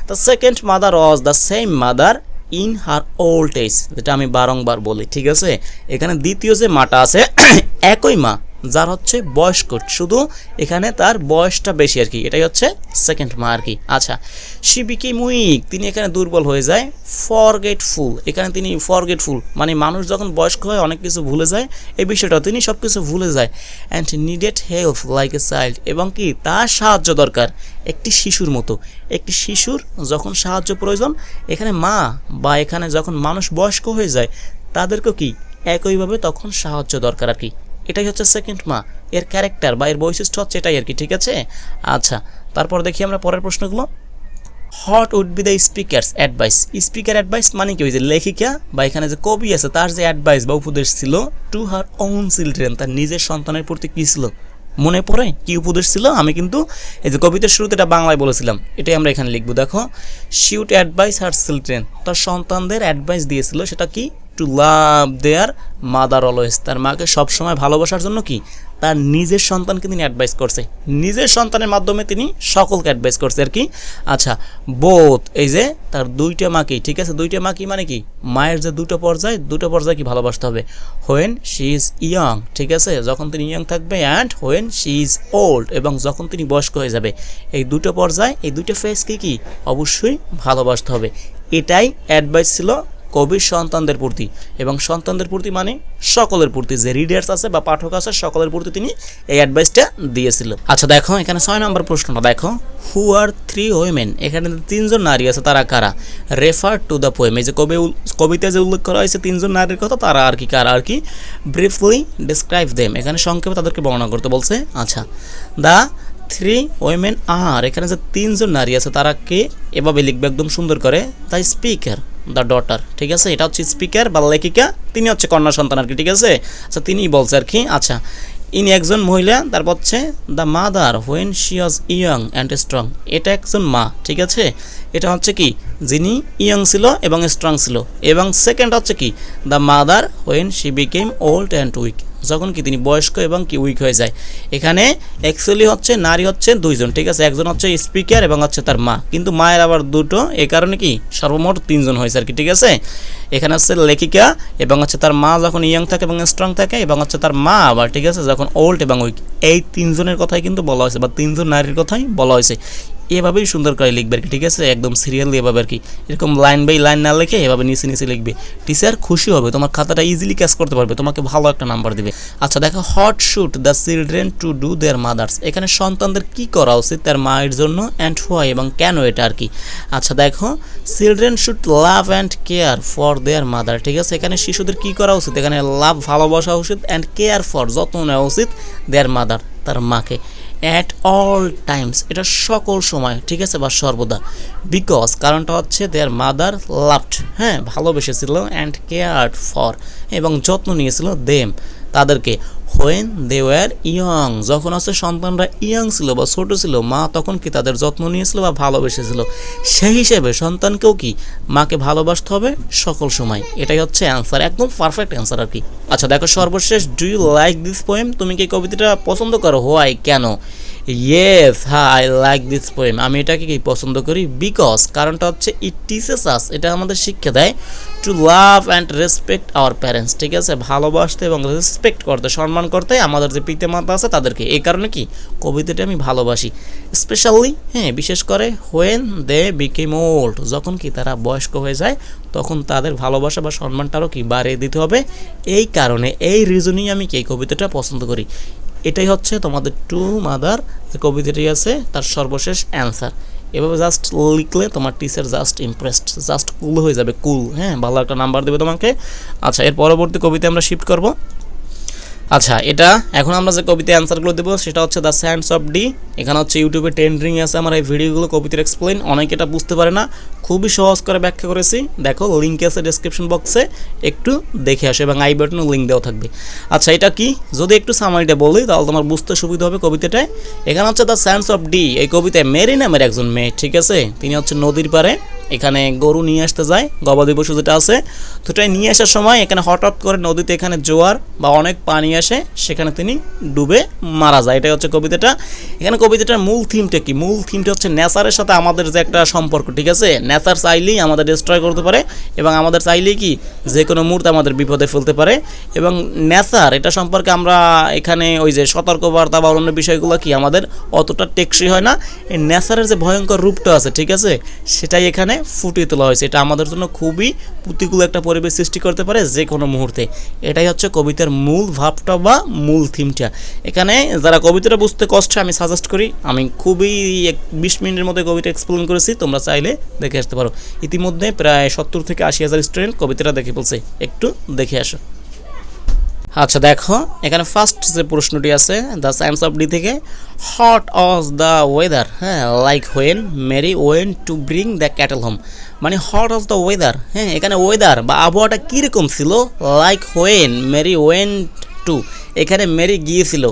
the second mother was the same mother in her old age, যেটা আমি বারংবার বলি, ঠিক আছে, এখানে দ্বিতীয় যে মাটা আছে একই মা, যার হচ্ছে বয়স্ক, শুধু এখানে তার বয়সটা বেশি আর কি, এটাই হচ্ছে সেকেন্ড মা আর কি। আচ্ছা, শি বিকেম উইক, তিনি এখানে দুর্বল হয়ে যায়, ফরগেটফুল, এখানে তিনি ফরগেটফুল মানে মানুষ যখন বয়স্ক হয় অনেক কিছু ভুলে যায়, এই বিষয়টা তিনি সব কিছু ভুলে যায়, and needed help like a child, এবং কি তার সাহায্য দরকার একটি শিশুর মতো, একটি শিশুর যখন সাহায্য প্রয়োজন এখানে মা বা এখানে যখন মানুষ বয়স্ক হয়ে যায় তাদেরকেও কি একইভাবে তখন সাহায্য দরকার আর কি, এটাই হচ্ছে সেকেন্ড মা, এর ক্যারেক্টার বা এর বৈশিষ্ট্য হচ্ছে এটাই আর কি, ঠিক আছে। আচ্ছা, তারপর দেখি আমরা পরের প্রশ্নগুলো, what would be the speaker's advice, speaker advice মানে কি ওই যে লেখিকা বা এখানে যে কবি আছে তার যে অ্যাডভাইস বা উপদেশ ছিল টু হার ওন চিলড্রেন, তার নিজের সন্তানের প্রতি কী ছিল, মনে পড়ে কি উপদেশ ছিল? আমি কিন্তু এই যে কবিতার শুরুতে এটা বাংলায় বলেছিলাম, এটাই আমরা এখানে লিখবো। দেখো, she would advise her children, তার সন্তানদের অ্যাডভাইস দিয়েছিল সেটা কি, to love their mother always, তার মাকে সবসময় ভালোবাসার জন্য কি তার নিজের সন্তানকে তিনি অ্যাডভাইস করছে, নিজের সন্তানের মাধ্যমে তিনি সকলকে অ্যাডভাইস করছে আর কি। আচ্ছা, বোথ এই যে তার দুইটা মাকেই, ঠিক আছে, দুইটা মা কি মানে কি মায়ের যে দুটো পর্যায়ে কি ভালোবাসতে হবে, হোয়েন শি ইজ ইয়ং, ঠিক আছে, যখন তিনি ইয়ং থাকবে, and when she is old, এবং যখন তিনি বয়স্ক হয়ে যাবে, এই দুটো পর্যায়ে এই দুটো ফেজকে কি অবশ্যই ভালোবাসতে হবে, এটাই অ্যাডভাইস ছিল কবির সন্তানদের প্রতি, এবং সন্তানদের প্রতি মানে সকলের প্রতি, যে রিডার্স আছে বা পাঠক আছে সকলের প্রতি তিনি এই অ্যাডভাইসটা দিয়েছিল। আচ্ছা দেখো, এখানে 6 নম্বর প্রশ্নটা দেখো, হু আর 3 উইমেন, এখানে 3জন নারী আছে, তারা কারা, রেফার টু দ্য পোয়েম, এই যে কবিতায় যে উল্লেখ করা হয়েছে 3জন নারীর কথা, তারা আর কি কারা আর কি, ব্রিফলি ডিসক্রাইব দেম, এখানে সংক্ষেপে তাদেরকে বর্ণনা করতে বলছে। আচ্ছা, দ্য 3 উইমেন আর, এখানে যে 3জন নারী আছে তারা কে, এভাবে লিখবে একদম সুন্দর করে, দ্য স্পিকার, দ্য ডটার, ঠিক আছে, এটা হচ্ছে স্পিকার বা লেখিকা, তিনি হচ্ছে কন্যা সন্তান আর কি, ঠিক আছে। আচ্ছা, তিনিই বলছে আর কি। আচ্ছা, ইনি একজন মহিলা, তারপর হচ্ছে the mother when she was young and strong, এটা একজন মা, ঠিক আছে, এটা হচ্ছে কি যিনি ইয়ং ছিল এবং স্ট্রং ছিল, এবং সেকেন্ড হচ্ছে কি the mother when she became old and weak, যখন কি তিনি বয়স্ক এবং কি উইক হয়ে যায়। এখানে অ্যাকচুয়ালি হচ্ছে নারী হচ্ছে দুইজন, ঠিক আছে, একজন হচ্ছে স্পিকার এবং হচ্ছে তার মা, কিন্তু মায়ের আবার দুটো, এই কারণে কি সর্বমোট তিনজন হয়েছে আর কি, ঠিক আছে। এখানে হচ্ছে লেখিকা এবং হচ্ছে তার মা যখন ইয়ং থাকে এবং স্ট্রং থাকে, এবং হচ্ছে তার মা আবার, ঠিক আছে, যখন ওল্ড এবং উইক। এই তিনজনের কথাই কিন্তু বলা হয়েছে, বা তিনজন নারীর কথাই বলা হয়েছে। এভাবেই সুন্দর করে লিখবে আর কি, ঠিক আছে, একদম সিরিয়ালি এভাবে আর কি, এরকম লাইন বাই লাইন না লিখে এভাবে নিচে নিচে লিখবে। টিচার খুশি হবে, তোমার খাতাটা ইজিলি ক্যাচ করতে পারবে, তোমাকে ভালো একটা নাম্বার দিবে। আচ্ছা দেখো, what should the children to do there mother's, এখানে সন্তানদের কি করা উচিত তার মায়ের জন্য, অ্যান্ড হোয়াই এবং কেন এটা আর কি। আচ্ছা দেখো, children should love and care for their mother, ঠিক আছে, এখানে শিশুদের কি করা উচিত, এখানে লাভ ভালোবাসা উচিত, অ্যান্ড কেয়ার ফর যত্ন নেওয়া উচিত, দেয়ার মাদার তার মাকে, অ্যাট অল টাইমস এটা সকল সময়, ঠিক আছে, বা সর্বদা। বিকজ কারণটা হচ্ছে দেয়ার মাদার লাভড, হ্যাঁ ভালোবেসেছিল, অ্যান্ড কেয়ার্ড ফর এবং যত্ন নিয়েছিল দেম তাদেরকে, হোয়েন দে ওয়ার ইয়ং যখন হচ্ছে সন্তানরা ইয়ং ছিল বা ছোট ছিল, মা তখন কি তাদের যত্ন নিয়েছিল বা ভালোবেসেছিল। সেই হিসেবে সন্তানকেও কি মাকে ভালোবাসতে হবে সকল সময়। এটাই হচ্ছে অ্যান্সার, একদম পারফেক্ট অ্যান্সার আর কি। আচ্ছা দেখো সর্বশেষ, do you like this poem, তুমি কি কবিতাটা পছন্দ করো, হোয়াই কেন। ইয়েস, হ্যাঁ, আই লাইক দিস পোয়েম, আমি এটাকে কি পছন্দ করি, বিকজ কারণটা হচ্ছে ইট টিচেস আস, এটা আমাদের শিক্ষা দেয়, to love and respect our parents, ঠিক আছে, ভালোবাসতে এবং রেসপেক্ট করতে, সম্মান করতে আমাদের যে পিতামাতা আছে তাদেরকে। এই কারণে কি কবিতাটা আমি ভালোবাসি, স্পেশালি, হ্যাঁ বিশেষ করে, হোয়েন দে বিকেম ওল্ড যখন কি তারা বয়স্ক হয়ে যায়, তখন তাদের ভালোবাসা বা সম্মানটারও কি বাড়িয়ে দিতে হবে। এই কারণে, এই রিজনেই আমি কি এই কবিতাটা পছন্দ করি। এটাই হচ্ছে তোমাদের টু মাদার যে কবিতাটি আছে তার সর্বশেষ অ্যান্সার। এভাবে জাস্ট লিখলে তোমার টিচার জাস্ট ইমপ্রেসড, জাস্ট কুল হয়ে যাবে, কুল, হ্যাঁ ভালো একটা নাম্বার দেবে তোমাকে। আচ্ছা এর পরবর্তী কবিতা আমরা শিফট করব। আচ্ছা এটা এখন আমরা যে কবিতা অ্যান্সারগুলো দেবো সেটা হচ্ছে দ্য স্যান্ডস অফ ডি। এখানে হচ্ছে ইউটিউবে ট্রেন্ডিং আছে আমার এই ভিডিওগুলো, কবিতার এক্সপ্লেন, অনেকে এটা বুঝতে পারে না, খুবই সহজ করে ব্যাখ্যা করেছি, দেখো লিঙ্ক আছে ডেসক্রিপশন বক্সে, একটু দেখে আসো এবং আই বাটনে লিঙ্ক দেওয়া থাকবে। আচ্ছা এটা কি, যদি একটু সামারিটা বলি তাহলে তোমার বুঝতে সুবিধা হবে কবিতাটায়। এখানে হচ্ছে দ্য স্যান্ডস অফ ডি, এই কবিতায় মেরি নামের একজন মেয়ে, ঠিক আছে, তিনি হচ্ছে নদীর পাড়ে এখানে গরু নিয়ে আসতে যায়, গবাদি পশু যেটা আছে, তো এটাই নিয়ে আসার সময় এখানে হঠাৎ করে নদীতে এখানে জোয়ার বা অনেক পানি আসে, সেখানে তিনি ডুবে মারা যায়। এটাই হচ্ছে কবিতাটা। এখানে কবিতাটার মূল থিমটা কি, মূল থিমটা হচ্ছে নেচারের সাথে আমাদের যে একটা সম্পর্ক, ঠিক আছে, নেচার চাইলেই আমাদের ডিস্ট্রয় করতে পারে এবং আমাদের চাইলেই কি যে কোনো মুহূর্তে আমাদের বিপদে ফেলতে পারে। এবং নেচার এটা সম্পর্কে আমরা এখানে ওই যে সতর্কবার্তা বা অন্য বিষয়গুলো কি আমাদের অতটা টেকসই হয় না, এই নেচারের যে ভয়ঙ্কর রূপটা আছে, ঠিক আছে, সেটাই এখানে ফুটিয়ে তোলা হয়েছে। এটা আমাদের জন্য খুবই প্রতিকূল একটা পরিবেশ সৃষ্টি করতে পারে যে কোনো মুহূর্তে। এটাই হচ্ছে কবিতার মূল ভাবটা বা মূল থিমটা। এখানে যারা কবিতাটা বুঝতে কষ্ট, আমি সাজেস্ট করি, আমি খুবই 20 মিনিটের মধ্যে কবিতা এক্সপ্লেন করেছি, তোমরা চাইলে দেখে আসতে পারো। ইতিমধ্যে প্রায় 70 থেকে 80,000 স্টুডেন্ট কবিতাটা দেখে বলছে, একটু দেখে আসো। আচ্ছা দেখো এখানে ফার্স্ট যে প্রশ্নটি আছে দ্য সায়েন্স অফ ডি থেকে, হট ওয়াজ দ্য ওয়েদার, হ্যাঁ like when Mary went to bring the cattle home, মানে হট ওয়াজ দ্য ওয়েদার, হ্যাঁ এখানে ওয়েদার বা আবহাওয়াটা কীরকম ছিল, like when Mary went to, এখানে মেরি গিয়েছিল,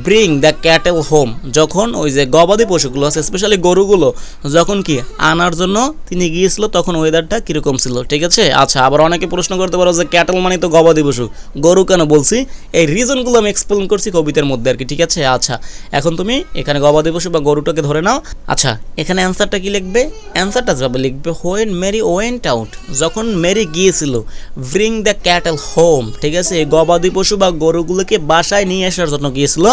ব্রিং দ্য ক্যাটেল হোম যখন ওই যে গবাদি পশুগুলো আছে স্পেশালি গরুগুলো যখন কি আনার জন্য তিনি গিয়েছিল, তখন ওয়েদারটা কীরকম ছিল, ঠিক আছে। আচ্ছা আবার অনেকে প্রশ্ন করতে পারো যে ক্যাটেল মানে তো গবাদি পশু, গরু কেন বলছি, এই রিজনগুলো আমি এক্সপ্লেন করছি কবিতার মধ্যে আর কি, ঠিক আছে। আচ্ছা এখন তুমি এখানে গবাদি পশু বা গরুটাকে ধরে নাও। আচ্ছা এখানে অ্যান্সারটা কি লিখবে, অ্যান্সারটা যাবে লিখবে হোয়েন মেরি ওয়েন্ট আউট, যখন মেরি গিয়েছিল, ব্রিং দ্য ক্যাটেল হোম, ঠিক আছে, এই গবাদি পশু বা গরুগুলোকে বাসায় নিয়ে আসার জন্য গিয়েছিল।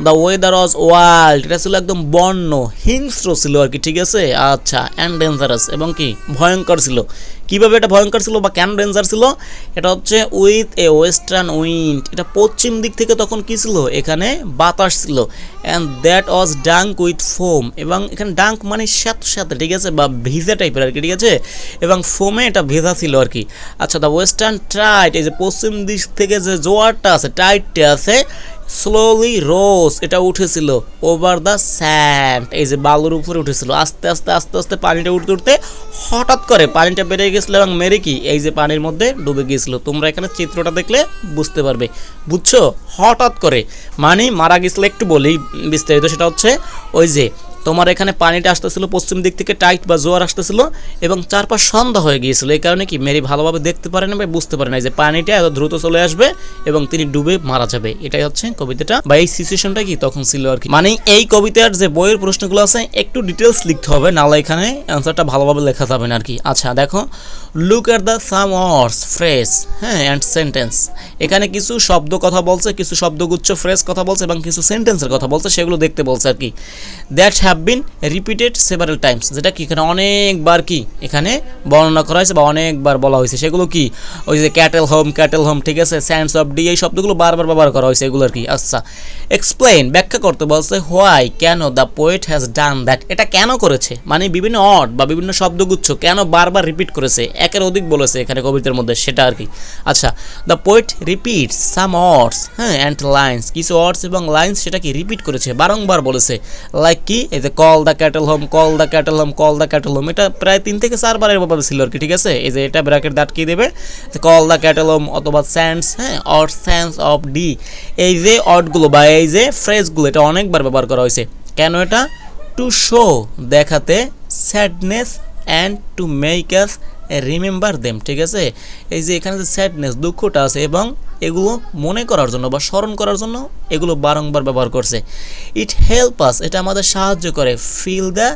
দ্য ওয়েদার ওয়াজ ওয়াইল্ড, এটা ছিল একদম বন্য হিংস্র ছিল আর কি, ঠিক আছে। আচ্ছা অ্যান্ড ডেঞ্জারাস, এবং কি ভয়ঙ্কর ছিল। কীভাবে এটা ভয়ঙ্কর ছিল বা কেন ডেঞ্জার ছিল, এটা হচ্ছে উইথ এ ওয়েস্টার্ন উইন্ড, এটা পশ্চিম দিক থেকে তখন কী ছিল, এখানে বাতাস ছিল। And that was dung with foam, এবং এখানে ডাঙ্ক মানে সাথে, ঠিক আছে, বা ভিজা টাইপের আর কি, ঠিক আছে, এবং ফোমে এটা ভেজা ছিল আর কি। আচ্ছা দ্য ওয়েস্টার্ন টাইড, এই যে পশ্চিম দিক থেকে যে জোয়ারটা আছে, টাইডটা আছে, স্লোলি রোজ, এটা উঠেছিল, ওভার দ্য স্যান্ড, এই যে বালুর উপরে উঠেছিল, আস্তে আস্তে আস্তে আস্তে পানিটা উঠতে উঠতে হঠাৎ করে পানিটা বেড়ে গেছিলো এবং মেরে কি এই যে পানির মধ্যে ডুবে গিয়েছিল। তোমরা এখানে চিত্রটা দেখলে বুঝতে পারবে, বুঝছো, হঠাৎ করে মানে মারা গেছিলো। একটু বলি বিস্তারিত, সেটা হচ্ছে ওই যে তোমার এখানে পানিটা আসতেছিল পশ্চিম দিক থেকে টাইট বা জোয়ার আসতেছিল এবং চারপাশ সন্ধ্যা হয়ে গিয়েছিল। এই কারণে কি মেরি ভালোভাবে দেখতে পারে না বা বুঝতে পারে না যে পানিটা এত দ্রুত চলে আসবে এবং তিনি ডুবে মারা যাবে। এটাই হচ্ছে কবিতাটা বা এই সিচুয়েশনটা কি তখন ছিল আর কি। মানে এই কবিতার যে বইয়ের প্রশ্নগুলো আছে একটু ডিটেলস লিখতে হবে, নাহলে এখানে অ্যান্সারটা ভালোভাবে লেখা যাবে না আর কি। আচ্ছা দেখো, look at the some words phrase হ্যাঁ অ্যান্ড সেন্টেন্স। এখানে কিছু শব্দ কথা বলছে, কিছু শব্দগুচ্ছ ফ্রেজ কথা বলছে এবং কিছু সেন্টেন্সের কথা বলছে, সেগুলো দেখতে বলছে আর কি। That have been repeated several Times, যেটা কি এখানে অনেকবার কি এখানে বর্ণনা করা হয়েছে বা অনেকবার বলা হয়েছে। সেগুলো কি ওই যে ক্যাটেল হোম ঠিক আছে, স্যান্ডস অফ ডি, এই শব্দগুলো বারবার ব্যবহার করা হয়েছে এগুলো আর কি। আচ্ছা এক্সপ্লেইন, ব্যাখ্যা করতে বলছে হোয়াই কেন the poet has done that, এটা কেন করেছে, মানে বিভিন্ন অর্ড বা বিভিন্ন শব্দগুচ্ছ কেন বারবার রিপিট করেছে, একের অধিক বলেছে এখানে কবিতার মধ্যে, সেটা আর কি। আচ্ছা দ্য পোয়েট রিপিটস সাম অর্ডস হ্যাঁ অ্যান্ড লাইন্স, কিছু অর্ডস এবং লাইন্স সেটা কি রিপিট করেছে, বারংবার বলেছে। লাইক কি এই যে call the cattle home, call the cattle home, call the cattle home, এটা প্রায় 3 থেকে 4 বারের ব্যাপার ছিল আর কি। ঠিক আছে, এই যে এটা ব্র্যাকেট দাঁত কি দেবে, কল দ্য ক্যাটেল হোম অথবা স্যান্ডস হ্যাঁ অর স্যান্স অফ ডি, এই যে অর্ডগুলো বা এই যে ফ্রেজগুলো এটা অনেকবার ব্যবহার করা হয়েছে। কেন এটা? টু শো দেখাতে, sadness and to make us remember them. ঠিক আছে, এই যে এখানে যে স্যাডনেস দুঃখটা আছে এবং এগুলো মনে করার জন্য বা স্মরণ করার জন্য এগুলো বারংবার ব্যবহার করছে। ইট হেল্প আস, এটা আমাদের সাহায্য করে, ফিল দ্য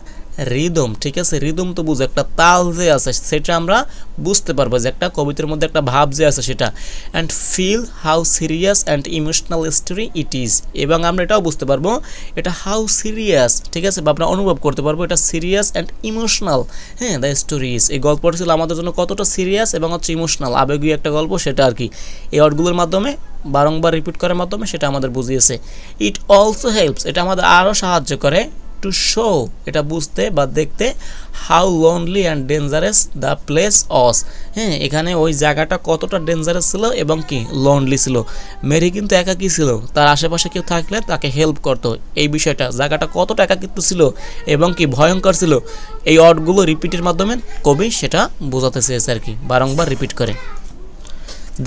রিদম। ঠিক আছে, রিদম তো বুঝো, একটা তাল যে আছে সেটা আমরা বুঝতে পারবো যে একটা কবিতার মধ্যে একটা ভাব যে আছে সেটা। And feel how serious and emotional story it is, এবং আমরা এটাও বুঝতে পারবো এটা হাউ সিরিয়াস, ঠিক আছে, বা আমরা অনুভব করতে পারবো এটা সিরিয়াস অ্যান্ড ইমোশনাল হ্যাঁ দ্য স্টোরি ইজ, এই গল্পটা ছিল আমাদের জন্য কতটা সিরিয়াস এবং হচ্ছে ইমোশনাল আবেগীয় একটা গল্প, সেটা আর কি এই ওয়ার্ডগুলোর মাধ্যমে বারংবার রিপিট করার মাধ্যমে সেটা আমাদের বুঝিয়েছে। ইট অলসো হেল্পস, এটা আমাদের আরও সাহায্য করে, টু শো এটা বুঝতে বা দেখতে, how lonely and dangerous the place অস, হ্যাঁ এখানে ওই জায়গাটা কতটা ডেঞ্জারাস ছিল এবং কি লোনলি ছিল। মেরি কিন্তু একাকী ছিল, তার আশেপাশে কেউ থাকলে তাকে হেল্প করতো, এই বিষয়টা জায়গাটা কতটা একাকিত্ব ছিল এবং কি ভয়ঙ্কর ছিল, এই ওয়ার্ডগুলো রিপিটের মাধ্যমে কবি সেটা বোঝাতে চেয়েছে আর কি, বারংবার রিপিট করে।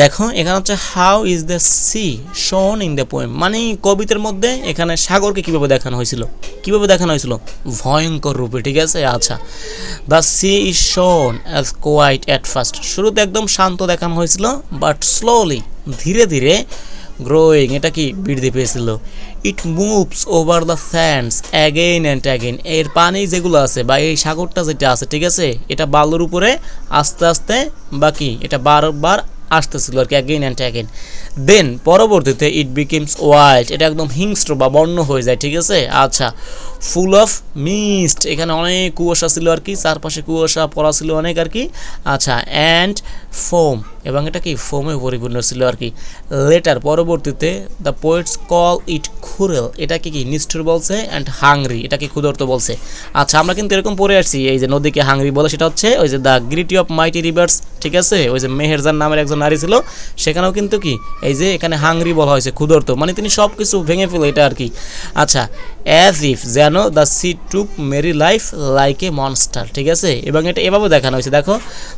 দেখো এখানে হচ্ছে হাউ ইজ দ্য সি শোন ইন দ্য পোয়েম, মানে কবিতার মধ্যে এখানে সাগরকে কীভাবে দেখানো হয়েছিল, কীভাবে দেখানো হয়েছিল, ভয়ঙ্কর রূপে। ঠিক আছে, আচ্ছা the sea is shown as quiet at first, শুরুতে একদম শান্ত দেখানো হয়েছিল, বাট স্লোলি ধীরে ধীরে গ্রোয়িং এটা কি বৃদ্ধি পেয়েছিল। It moves over the sands again and again, এর পানি যেগুলো আছে বা এই সাগরটা যেটা আছে ঠিক আছে এটা বালুর উপরে আস্তে আস্তে বা কি এটা বারবার আসতেছিল আর কি, অ্যাগেইন অ্যান্ড অ্যাগেইন। দেন পরবর্তীতে ইট বিকেমস ওয়াইল্ড, এটা একদম হিংস্র বা বন্য হয়ে যায়। ঠিক আছে, আচ্ছা ফুল অফ মিস্ট, এখানে অনেক কুয়াশা ছিল আর কি, চারপাশে কুয়াশা পড়া ছিল অনেক আর কি। আচ্ছা অ্যান্ড ফোম, এবং এটা কি ফোমে পরিপূর্ণ ছিল আর কি। লেটার পরবর্তীতে দ্য পোয়েটস কল ইট খুরেল, এটাকে কি নিষ্ঠুর বলছে, অ্যান্ড হাংরি এটাকে ক্ষুধার্ত বলছে। আচ্ছা আমরা কিন্তু এরকম পড়ে আসছি এই যে নদীকে হাংরি বলে, সেটা হচ্ছে ওই যে দ্য গ্রিটি অফ মাইটি রিভার্স। ঠিক আছে, ওই যে মেহেরজান নামের একজন নারী ছিল, সেখানেও কিন্তু কি এই যে এখানে হাংরি বলা হয়েছে, ক্ষুধার্ত, মানে তিনি সব কিছু ভেঙে ফেলে এটা আর কি। আচ্ছা অ্যাজ ইফ যেন the sea took Mary life like a monster. ঠিক আছে, এবং এটা এভাবে দেখানো হয়েছে, দেখো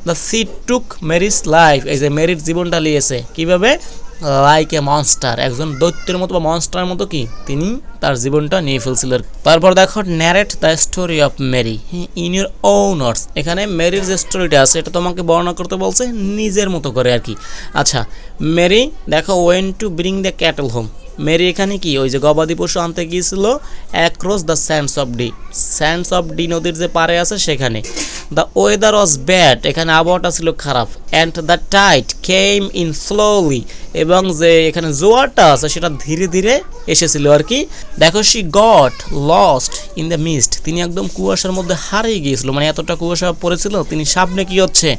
the sea took Mary's life, এই যে মেরির জীবনটা নিয়েছে কিভাবে, লাইক এ মনস্টার, একজন দৈত্যের মতো বা মনস্টারের মতো কি তিনি তার জীবনটা নিয়ে ফেলছিল। তারপর দেখো narrate the story of Mary in your own words, এখানে মেরির যে স্টোরিটা আছে এটা তোমাকে বর্ণনা করতে বলছে নিজের মতো করে আর কি। আচ্ছা মেরি দেখো went to bring the cattle home, Mary এখানে কি ওই যে গবাদি পশু আনতে গিয়েছিল across the sands of Dee, sands of Dee নদীর যে পাড়ে আছে সেখানে। দ্য ওয়েদার ওয়াজ ব্যাড, এখানে আবহাওয়াটা ছিল খারাপ। And the tide came in slowly, এবং যে এখানে জোয়ারটা আছে সেটা ধীরে ধীরে এসেছিল আর কি। দেখো she got lost in the mist, তিনি একদম কুয়াশার মধ্যে হারিয়ে গিয়েছিল, মানে এতটা কুয়াশা পড়েছিল তিনি সামনে কি হচ্ছে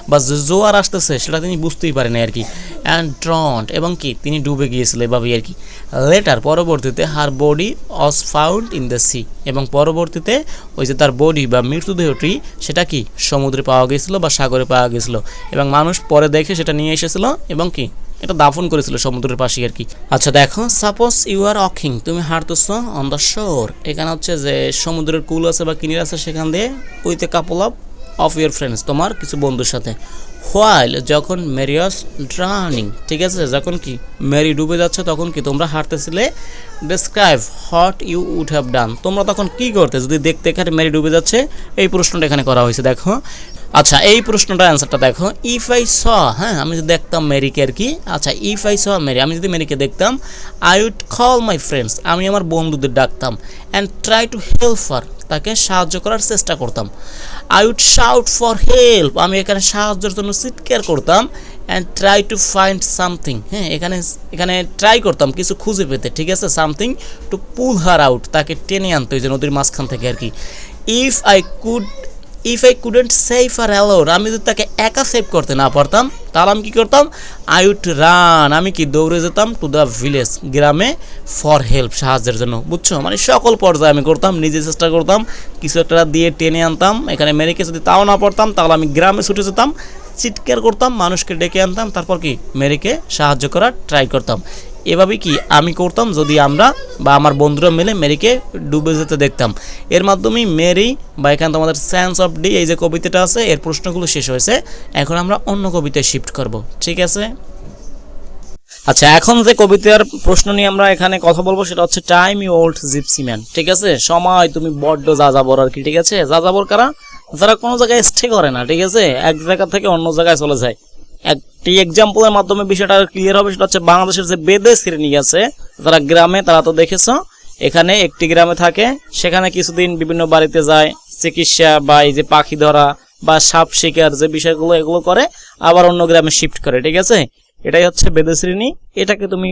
বা যে জোয়ার আসতেছে সেটা তিনি বুঝতেই পারেন আর কি। অ্যান্ড ড্রন্ট, এবং কি তিনি ডুবে গিয়েছিল এভাবেই আর কি। লেটার পরবর্তীতে her body was found in the sea, এবং পরবর্তীতে ওই যে তার বডি বা মৃতদেহটি সেটা কি সমুদ্রে পাওয়া গিয়েছিল বা সাগরে পাওয়া গিয়েছিল, এবং মানুষ পরে দেখে সেটা নিয়ে এসেছিল এবং কি এটা দাফন করেছিল সমুদ্রের পাশে আর কি। আচ্ছা দেখো সাপোজ ইউ আর ওয়াকিং, তুমি হাঁটতেছো অন দ্য শোর, এখানে হচ্ছে যে সমুদ্রের কুল আছে বা কিনার আছে সেখান দিয়ে with a couple of of your friends, তোমার কিছু বন্ধুর সাথে। হোয়াইল, যখন মেরি ওয়াজ ড্রাউনিং, ঠিক আছে, যখন কি মেরি ডুবে যাচ্ছে তখন কি তোমরা হাঁটতেছিলে। Describe what you would have done, তোমরা তখন কি করতে যদি দেখতে এখানে মেরি ডুবে যাচ্ছে। এই প্রশ্নটা এখানে করা হয়েছে, দেখো। আচ্ছা, এই প্রশ্নটার অ্যান্সারটা দেখো। ইফ আই স, হ্যাঁ, আমি যদি দেখতাম মেরিকে আর কি। আচ্ছা, ইফ আই স মেরি, আমি যদি মেরিকে দেখতাম, I would call my friends, আমি আমার বন্ধুদের ডাকতাম। And try to help her, তাকে সাহায্য করার চেষ্টা করতাম। I would shout for help, আমি এখানে সাহায্যের জন্য চিৎকার করতাম। And try to find something, হ্যাঁ, এখানে ট্রাই করতাম কিছু খুঁজে পেতে, ঠিক আছে। Something to pull her out, তাকে টেনে আনতো এই যে নদীর মাঝখান থেকে আর কি। If I couldn't save her alone, আমি যদি তাকে একা সেভ করতে না পারতাম তাহলে আমি কী করতাম। আই উড রান, আমি কি দৌড়ে যেতাম টু দ্য ভিলেজ, গ্রামে, ফর হেল্প, সাহায্যের জন্য, বুঝছো। মানে সকল পর্যায়ে আমি করতাম, নিজে চেষ্টা করতাম, কিছু একটা দিয়ে টেনে আনতাম এখানে মেরিকে। যদি তাও না পারতাম তাহলে আমি গ্রামে ছুটে যেতাম, চিৎকার করতাম, মানুষকে ডেকে আনতাম, তারপর কি মেরিকে সাহায্য করার ট্রাই করতাম। এভাবেই কি আমি করতাম যদি আমরা বা আমার বন্ধুরা মিলে মেরিকে ডুবে যেতে দেখতাম। এর মাধ্যমেই মেরি বা এখানে তোমাদের সেন্স অফ ডি, এই যে কবিতাটা আছে, এর প্রশ্নগুলো শেষ হয়েছে। এখন আমরা অন্য কবিতায় শিফট করব, ঠিক আছে। আচ্ছা, এখন যে কবিতার প্রশ্ন নিয়ে আমরা এখানে কথা বলবো সেটা হচ্ছে time you old gypsy man, ঠিক আছে। সময় তুমি বড্ড যাযাবর আর কি, ঠিক আছে। যাযাবর কারা? যারা কোনো জায়গায় স্টে করে না, ঠিক আছে, এক জায়গা থেকে অন্য জায়গায় চলে যায়। একটি এক্সাম্পলের মাধ্যমে বিষয়টা ক্লিয়ার হবে, সেটা হচ্ছে বাংলাদেশের যে বেদে শ্রেণী আছে যারা গ্রামে, তারা তো দেখেছো এখানে একটি গ্রামে থাকে, সেখানে কিছুদিন বিভিন্ন বাড়িতে যায়, চিকিৎসা বা এই যে পাখি ধরা বা সাপ শিকার যে বিষয়গুলো এগুলো করে, আবার অন্য গ্রামে শিফট করে, ঠিক আছে। এটাই হচ্ছে বেদে শ্রেণী। এটাকে তুমি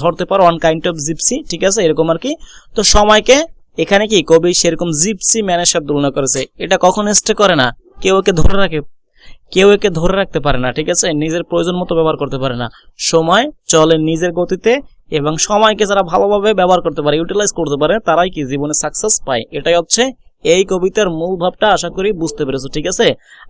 ধরতে পারো ওয়ান কাইন্ড অফ জিপসি, ঠিক আছে, এরকম আর কি। তো সময়কে এখানে কি কবি সেরকম জিপসি ম্যানের সাথে তুলনা করেছে। এটা কখন স্টে করে না, কেউ একে ধরে রাখতে পারে না, ঠিক আছে, নিজের প্রয়োজন মতো ব্যবহার করতে পারে না। সময় চলে নিজের গতিতে, এবং সময়কে যারা ভালোভাবে ব্যবহার করতে পারে, ইউটিলাইজ করতে পারে, তারাই কি জীবনে সাকসেস পায়। এটাই হচ্ছে এই কবিতার মূল ভাবটা, আশা করি বুঝতে পেরেছো, ঠিক আছে।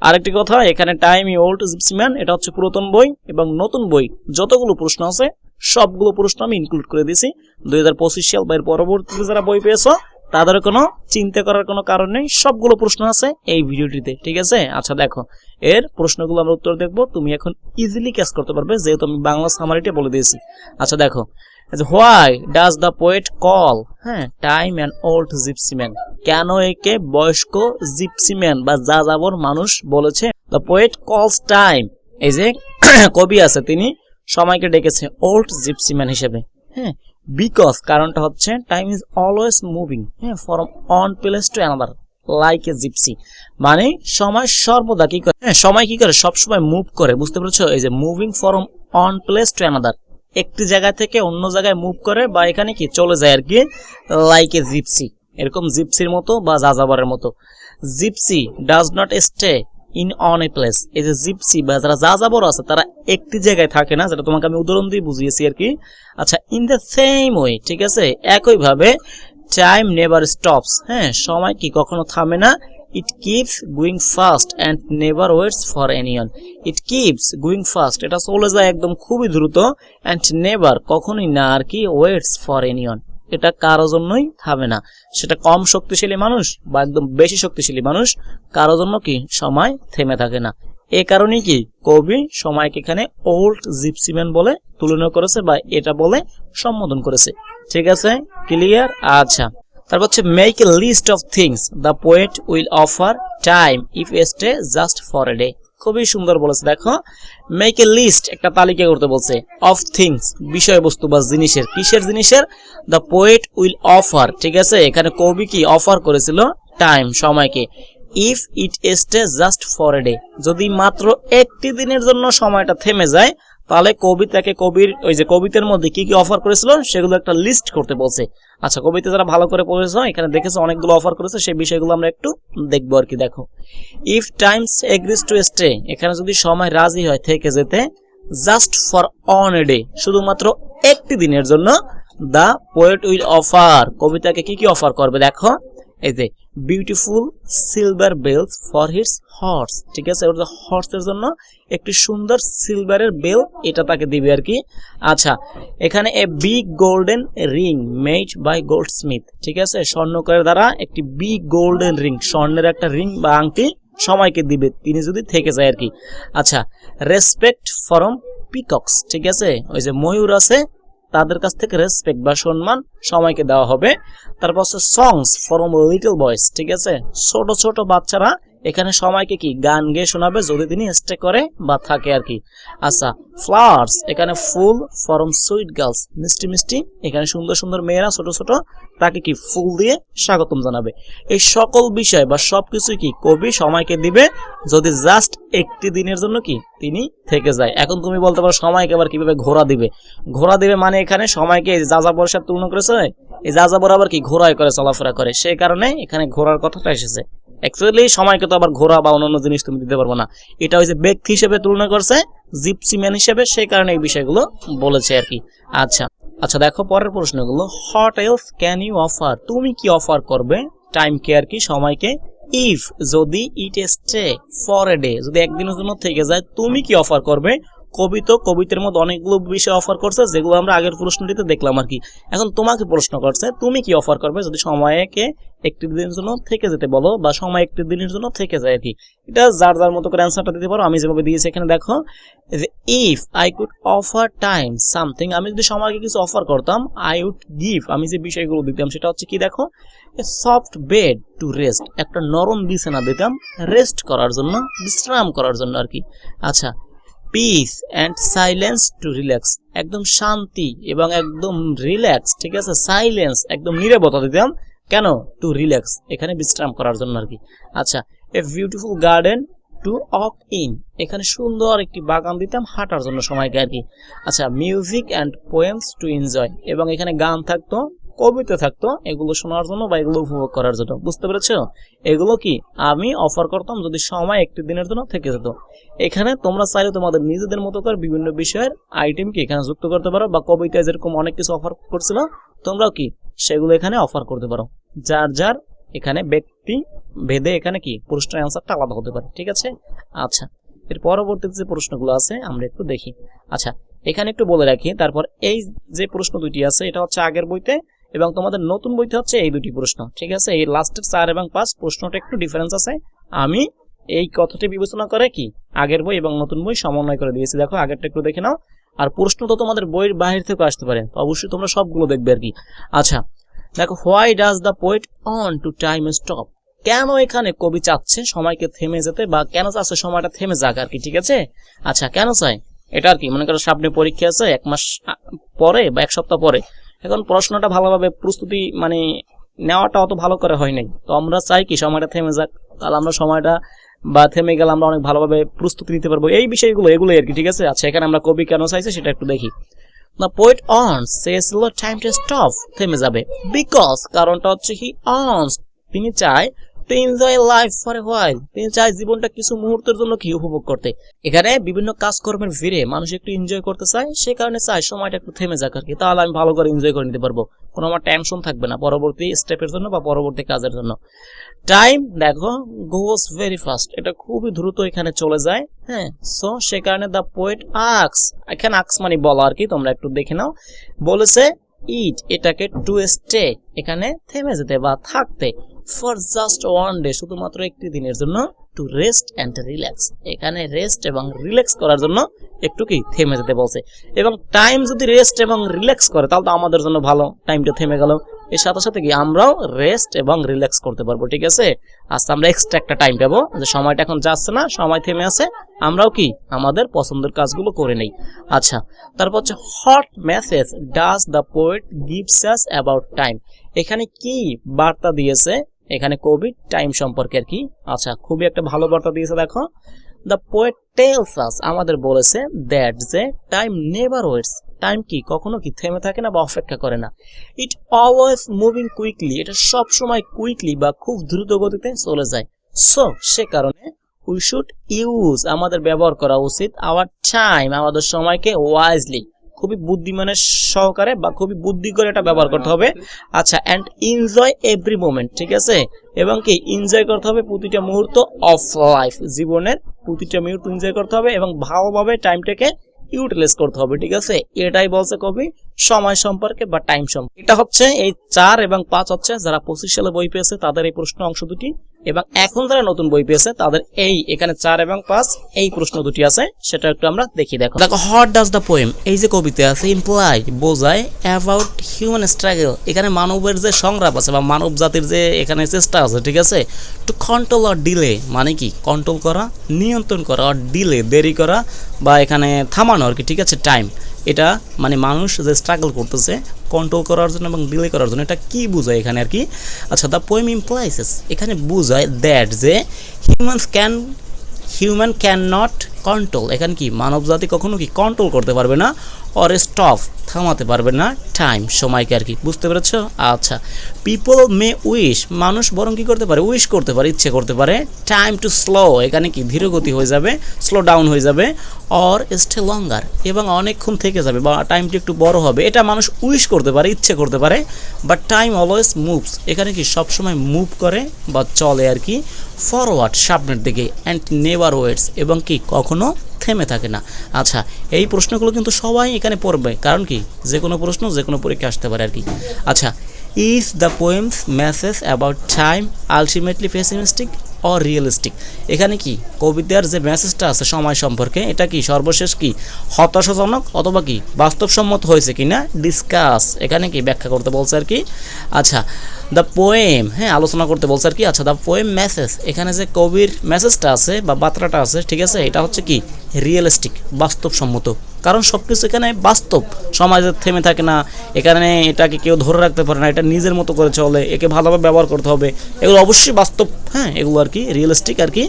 আরেকটি কথা, এখানে time you old gypsy man, এটা হচ্ছে পুরাতন বই, এবং নতুন বই যতগুলো প্রশ্ন আছে সবগুলো প্রশ্ন আমি ইনক্লুড করে দিয়েছি। 2025 সাল বা এর পরবর্তীতে যারা বই পেয়েছো তাদের কোনো চিন্তা করার কোনো কারণ নেই, সবগুলো প্রশ্ন আছে এই ভিডিওটিতে, ঠিক আছে। আচ্ছা দেখো, এর প্রশ্নগুলো আমরা উত্তর দেখবো, তুমি এখন ইজিলি ক্যাচ করতে পারবে যেহেতু আমি বাংলা সামারিটা বলে দিয়েছি। আচ্ছা দেখো, why does the poet call, হ্যাঁ, time an old gypsy man, কেন একে বয়স্ক জিপসি ম্যান বা যাযাবর মানুষ বলেছে। দ্য পোয়েট কলস টাইম, এই যে কবি আছে তিনি সময়কে ডেকেছে ওল্ড জিপসি ম্যান হিসেবে, হ্যাঁ। বিকজ, কারণটা হচ্ছে টাইম ইজ অলওয়েজ মুভিং, হ্যাঁ, from one place to another like a gypsy, মানে সময় সর্বদা কি করে, হ্যাঁ, সময় কি করে, সবসময় মুভ করে, বুঝতে পেরেছো। এই যে moving from one place to another, একটি জায়গা থেকে অন্য জায়গায় মুভ করে বা এখানে কি চলে যায় আর কি, লাইক এ জিপসি, এরকম জিপসির মতো বা যাযাবরের মতো। Gypsy does not stay in on a place, এই যে জিপসি বা যারা যাযাবর আছে তারা একটি জায়গায় থাকে না, যেটা তোমাকে আমি উদাহরণ দিয়ে বুঝিয়েছি আর কি। আচ্ছা, ইন দ্য সেম ওয়ে, ঠিক আছে, একইভাবে টাইম নেভার স্টপস, হ্যাঁ, সময় কি কখনো থামে না। It keeps going fast and never waits for anyone, it keeps going fast, এটা চলে যায় একদম খুবই দ্রুত, অ্যান্ড নেভার কখনোই না আর কি, ওয়েটস ফর এনিওয়ান, এটা কারো জন্যই থামে না, সেটা কম শক্তিশালী মানুষ বা একদম বেশি শক্তিশালী মানুষ, কারো জন্য কি সময় থেমে থাকে না। এ কারণেই কি কবি সময়কে এখানে ওল্ড জিপসি ম্যান বলে তুলনা করেছে বা এটা বলে সম্বোধন করেছে, ঠিক আছে, ক্লিয়ার। আচ্ছা, তারপর হচ্ছে make a list of things the poet will offer time if stay just for a day, খুবই সুন্দর বলেছে। দেখো, মেক এ লিস্ট, একটা তালিকা করতে বলছে, অফ থিংস, বিষয়বস্তু বা জিনিসের, কিসের জিনিসের, দ্য পোয়েট উইল অফার, ঠিক আছে, এখানে কবি কি অফার করেছিল টাইম, সময়কে, if it stay just for a day, যদি মাত্র একটি দিনের জন্য সময়টা থেমে যায় তাহলে কবির ওই যে কবিতার মধ্যে কি কি অফার করেছিল সেগুলো একটা লিস্ট করতে বলছে। আচ্ছা, কবিতা যারা ভালো করে পড়েছো এখানে দেখেছো অনেকগুলো অফার করেছে, সেই বিষয়গুলো আমরা একটু দেখবো আর কি। দেখো, if times agrees to stay, এখানে যদি সময় রাজি হয় থেকে যেতে, just for on a day, শুধুমাত্র একটি দিনের জন্য, দ্য পোয়েট উইল অফার, কবিতাকে কি কি অফার করবে, দেখো, এই যে beautiful silver bells for his horse, ঠিক আছে, ওটা হর্সের জন্য একটি সুন্দর সিলভারের বেল, এটা তাকে দিবে আর কি। আচ্ছা, এখানে a big golden ring made by goldsmith, ঠিক আছে, স্বর্ণকারের দ্বারা একটি বিগ গোল্ডেন রিং, স্বর্ণের একটা রিং বা আংটি সময়কে দিবে তিনি যদি থেকে যায় আর কি। আচ্ছা, রেসপেক্ট ফ্রম পিকক্স, ঠিক আছে, ওই যে ময়ূর আছে তাদের কাছ থেকে রেসপেক্ট বা সম্মান সময়কে দেওয়া হবে। তারপর হচ্ছে সংস ফ্রম লিটল বয়েস, ঠিক আছে, ছোট ছোট বাচ্চারা এখানে সময়কে কি গান গেয়ে শোনাবে যদি তিনি স্টে করে বা থাকে আর কি। আচ্ছা, ফ্লাওয়ার্স এখানে ফুল ফ্রম সুইট গার্লস, মিষ্টি মিষ্টি এখানে সুন্দর সুন্দর মেয়েরা ছোট ছোট তাকে কি ফুল দিয়ে স্বাগতম জানাবে। এই সকল বিষয় বা সবকিছু কি কবি সময়কে দিবে যদি জাস্ট একটি দিনের জন্য কি তিনি থেকে যায়। এখন তুমি বলতে পারো সময়কে আবার কিভাবে ঘোরা দিবে। ঘোরা দিবে মানে এখানে সময়কে যাযাবরের সাথে তুলনা করেছে, এই যাযাবর আবার কি ঘোড়ায় করে চলাফেরা করে, সেই কারণে এখানে ঘোরার কথাটা এসেছে। অ্যাকচুয়ালি সময়কে তো আবার ঘোরা বা অন্যান্য জিনিস তুমি দিতে পারবো না, এটা হচ্ছে ব্যক্তি হিসেবে তুলনা করছে, জিপসি ম্যান হিসেবে, সেই কারণে এই বিষয়গুলো বলেছে আর কি। আচ্ছা আচ্ছা, দেখো পরের প্রশ্নগুলো। What else can you offer, তুমি কি অফার করবে টাইমকে আর কি, সময়কে। ইফ যদি ইট স্টে ফর এ ডে, যদি একদিনের জন্য থেকে যায় তুমি কি অফার করবে। কবি তো কবিতার মধ্যে অনেকগুলো বিষয় অফার করছে যেগুলো আমরা আগের প্রশ্নটিতে দেখলাম আর কি। এখন তোমাকে প্রশ্ন করছে তুমি কি অফার করবে যদি সময়কে একটি দিনের জন্য থেকে যেতে বলো বা সময় একটি দিনের জন্য থেকে যায় আর কি। এটা যার যার মতো করে অ্যান্সারটা দিতে পারো। আমি যেভাবে দিয়েছি এখানে দেখো, if I could offer time something, আমি যদি সময়কে কিছু অফার করতাম, আই উড গিভ, আমি যে বিষয়গুলো দিতাম সেটা হচ্ছে কি দেখো, a soft bed to rest, একটা নরম বিছানা দিতাম রেস্ট করার জন্য, বিশ্রাম করার জন্য আর কি। আচ্ছা, piece and silence to relax, একদম শান্তি এবং একদম রিল্যাক্স, ঠিক আছে, সাইলেন্স একদম নীরবতা দিতাম, কেন, টু রিল্যাক্স, এখানে বিশ্রাম করার জন্য আর কি। আচ্ছা, a beautiful garden to walk in, এখানে সুন্দর একটি বাগান দিতাম হাঁটার জন্য সময়কে আর কি। আচ্ছা, music and poems to enjoy, এবং এখানে গান থাকতো, কবিতা থাকতো, এগুলো শোনার জন্য বা এগুলো উপভোগ করার জন্য। বুঝতে পেরেছো, এগুলো কি আমি অফার করতাম যদি সময় একটি দিনের জন্য থেকে যেত। এখানে তোমরা চাইলে তোমাদের নিজেদের মতো করে বিভিন্ন বিষয়ের আইটেম কি এখানে যুক্ত করতে পারো, বা কবিতায় যেরকম অনেক কিছু অফার করছিল তোমরাও কি সেগুলো এখানে অফার করতে পারো। যার যার এখানে ব্যক্তি ভেদে এখানে কি প্রশ্নের অ্যান্সারটা আলাদা হতে পারে, ঠিক আছে। আচ্ছা, এর পরবর্তীতে যে প্রশ্নগুলো আছে আমরা একটু দেখি। আচ্ছা, এখানে একটু বলে রাখি, তারপর এই যে প্রশ্ন দুইটি আছে এটা হচ্ছে আগের বইতে এবং তোমাদের নতুন বইতে হচ্ছে এই দুটি প্রশ্ন, ঠিক আছে। এই লাস্টের 4 এবং 5 প্রশ্নটা একটু ডিফারেন্স আছে, আমি এই কথাটি বিবেচনা করে কি আগের বই এবং নতুন বই সমন্বয় করে দিয়েছি। দেখো আগেরটা একটু দেখে নাও, আর প্রশ্ন তো তোমাদের বইয়ের বাহির থেকে আসতে পারে, তো অবশ্যই তোমরা সবগুলো দেখবে আর কি। আচ্ছা দেখো, why does the poet on to time stop, কেন এখানে কবি চাচ্ছে সময়কে থেমে যেতে, বা কেন চাচ্ছে সময়টা থেমে যাক আর কি, ঠিক আছে। আচ্ছা, কেন চাই এটা আর কি, মনে করো সামনে পরীক্ষা আছে 1 মাস পরে বা 1 সপ্তাহ পরে, এখন পড়াশোনাটা ভালোভাবে প্রস্তুতি মানে নেওয়াটা অত ভালো করে হয় নাই, তো আমরা চাই কি সময়টা থেমে যাক, তাহলে আমরা সময়টা বা থেমে গেলে আমরা অনেক ভালোভাবে প্রস্তুতি নিতে পারবো, এই বিষয়গুলো এগুলোই আর কি, ঠিক আছে। আচ্ছা, এখানে আমরা কবি কেন চাইছে সেটা একটু দেখি। The poet earns says time to stop, থেমে যাবে, because কারণটা হচ্ছে he earns, তিনি চায় to enjoy life for a while, তিনি চায় জীবনটা কিছু মুহূর্তের জন্য কি উপভোগ করতে। এখানে বিভিন্ন কাজকর্মের ভিড়ে মানুষ একটু এনজয় করতে চায়, সে কারণে চায় সময়টা একটু থেমে যাক আর কি, তাহলে আমি ভালো করে এনজয় করে নিতে পারবো, কোনো আমার টেনশন থাকবে না পরবর্তী স্টেপের জন্য বা পরবর্তী কাজের জন্য। টাইম দেখো গোস ভেরি ফাস্ট, এটা খুবই দ্রুত এখানে চলে যায়, হ্যাঁ। সো সে কারণে দ্য পোয়েট আক্স, এখানে আক্স মানে বলা আর কি, তোমরা একটু দেখে নাও, বলেছে ইট এটাকে টু স্টে, এখানে থেমে যেতে বা থাকতে, ফর জাস্ট ওয়ান ডে, শুধুমাত্র একটি দিনের জন্য, টু রেস্ট অ্যান্ড রিল্যাক্স, এখানে রেস্ট এবং রিল্যাক্স করার জন্য একটু কি থেমে যেতে বলছে। এবং টাইম যদি রেস্ট এবং রিল্যাক্স করে তাহলে তো আমাদের জন্য ভালো, টাইমটা থেমে গেল, এর সাথে সাথে কি আমরাও রেস্ট এবং রিল্যাক্স করতে পারবো, ঠিক আছে। আচ্ছা, আমরা এক্সট্রা একটা টাইম পাবো, যে সময়টা এখন যাচ্ছে না, সময় থেমে আছে, আমরাও কি আমাদের পছন্দের কাজগুলো করে নেই। আচ্ছা, তারপর হচ্ছে what message does the poet gives us about time, এখানে কি বার্তা দিয়েছে এখানে কবি টাইম সম্পর্কে আর কি। আচ্ছা, খুবই একটা ভালো বার্তা দিয়েছে, দেখো, দ্য পোয়েট টেলস আস, আমাদের বলেছে, দ্যাট যে টাইম নেভার ওয়েটস, টাইম কি কখনো কি থেমে থাকে না বা অপেক্ষা করে না, ইট অলওয়েজ মুভিং কুইকলি, এটা সব সময় কুইকলি বা খুব দ্রুত গতিতে চলে যায়। সো সে কারণে উই শুড ইউজ, আমাদের ব্যবহার করা উচিত, আওয়ার টাইম, আমাদের সময়কে ওয়াইজলি, খুবই বুদ্ধিমানের সহকারে বা খুবই বুদ্ধি করে এটা ব্যবহার করতে হবে। আচ্ছা, অ্যান্ড এনজয় এভরি মোমেন্ট, ঠিক আছে, এবং কি এনজয় করতে হবে প্রতিটা মুহূর্ত অফ লাইফ, জীবনের প্রতিটা মুহূর্ত এনজয় করতে হবে এবং ভালোভাবে টাইমটাকে ইউটিলাইজ করতে হবে, ঠিক আছে। এটাই বলছে কবি সময় সম্পর্কে বা টাইম সম্পর্কে। এটা হচ্ছে এই 4 এবং 5 হচ্ছে যারা 25 সালে বই পেয়েছে তাদের এই প্রশ্ন অংশ দুটি, এবং এখন যারা নতুন বই পেয়েছে তাদের এই এখানে 4 এবং 5 এই প্রশ্ন দুটি আছে, সেটা একটু আমরা দেখি। দেখো হোয়াট ডাজ দ্য পোয়েম, এই যে কবিতা আছে, ইমপ্লাই বোঝায় অ্যাবাউট হিউম্যান স্ট্রাগল, এখানে মানবের যে সংগ্রাম আছে বা মানব জাতির যে এখানে চেষ্টা আছে, ঠিক আছে, টু কন্ট্রোল অর ডিলে, মানে কি কন্ট্রোল করা, নিয়ন্ত্রণ করা, অর ডিলে দেরি করা বা এখানে থামানো আর কি, ঠিক আছে, টাইম। এটা মানে মানুষ যে স্ট্রাগল করতেছে কন্ট্রোল করার জন্য এবং ডিলে করার জন্য, এটা কি বোঝায় এখানে আর কি। আচ্ছা, দ্য পোয়েম ইমপ্লাইসেস, এখানে বোঝায় দ্যাট যে হিউম্যান ক্যান নট কন্ট্রোল, এখানে কি মানব জাতি কখনো কি কন্ট্রোল করতে পারবে না, অর স্টপ থামাতে পারবে না টাইম, সময়কে আর কি, বুঝতে পেরেছ। আচ্ছা, পিপল মে উইশ, মানুষ বরং কি করতে পারে, উইশ করতে পারে, ইচ্ছে করতে পারে, টাইম টু স্লো, এখানে কি ধীরগতি হয়ে যাবে, স্লো ডাউন হয়ে যাবে, অর স্টে লঙ্গার, এবং অনেকক্ষণ থেকে যাবে বা টাইমটি একটু বড় হবে, এটা মানুষ উইশ করতে পারে, ইচ্ছে করতে পারে। বাট টাইম অলওয়েজ মুভস, এখানে কি সবসময় মুভ করে বা চলে আর কি, ফরওয়ার্ড সামনের দিকে, অ্যান্ড নেভার ওয়েটস, এবং কি কখনো থেমে থাকে না। আচ্ছা, এই প্রশ্নগুলো কিন্তু সবাই এখানে পড়বে, কারণ কি যে কোনো প্রশ্ন যে কোনো পরীক্ষা আসতে পারে আর কি। আচ্ছা, is the poems message about time ultimately pessimistic or realistic, এখানে কি কবিতার যে মেসেজটা আছে সময় সম্পর্কে, এটা কি সর্বশেষ কি হতাশাজনক অথবা কি বাস্তবসম্মত হয়েছে কি না, ডিসকাস, এখানে কি ব্যাখ্যা করতে বলছে আর কি। আচ্ছা, দ্য পোয়েম, হ্যাঁ আলোচনা করতে বলছে আর কি। আচ্ছা, দ্য পোয়েম মেসেজ, এখানে যে কবির মেসেজটা আছে বা বার্তাটা আছে, ঠিক আছে, এটা হচ্ছে কি রিয়েলিস্টিক, বাস্তবসম্মত, কারণ সব কিছু এখানে বাস্তব, সমাজে থেমে থাকে না, এখানে এটাকে কেউ ধরে রাখতে পারে না, এটা নিজের মতো করে চলে, একে ভালোভাবে ব্যবহার করতে হবে, এগুলো অবশ্যই বাস্তব, হ্যাঁ এগুলো আর কি রিয়েলিস্টিক আর কি।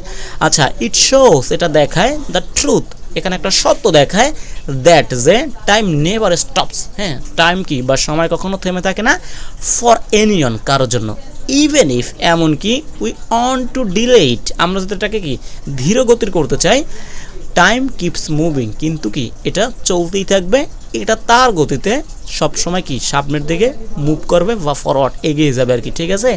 আচ্ছা, ইট শোস, এটা দেখায়, দ্য ট্রুথ, এখানে একটা সত্য দেখায়, দ্যাট যে টাইম নেভার স্টপস, হ্যাঁ টাইম কি বা সময় কখনো থেমে থাকে না, ফর এনিওন, কারোর জন্য, ইভেন ইফ, এমনকি উই ওয়ান্ট টু ডিলে ইট, আমরা যদি এটাকে কি ধীর গতির করতে চাই, টাইম কিপস মুভিং, কিন্তু কি এটা চলতেই থাকবে, এটা তার গতিতে সবসময় কি সামনের দিকে মুভ করবে বা ফরওয়ার্ড এগিয়ে যাবে আর কি, ঠিক আছে।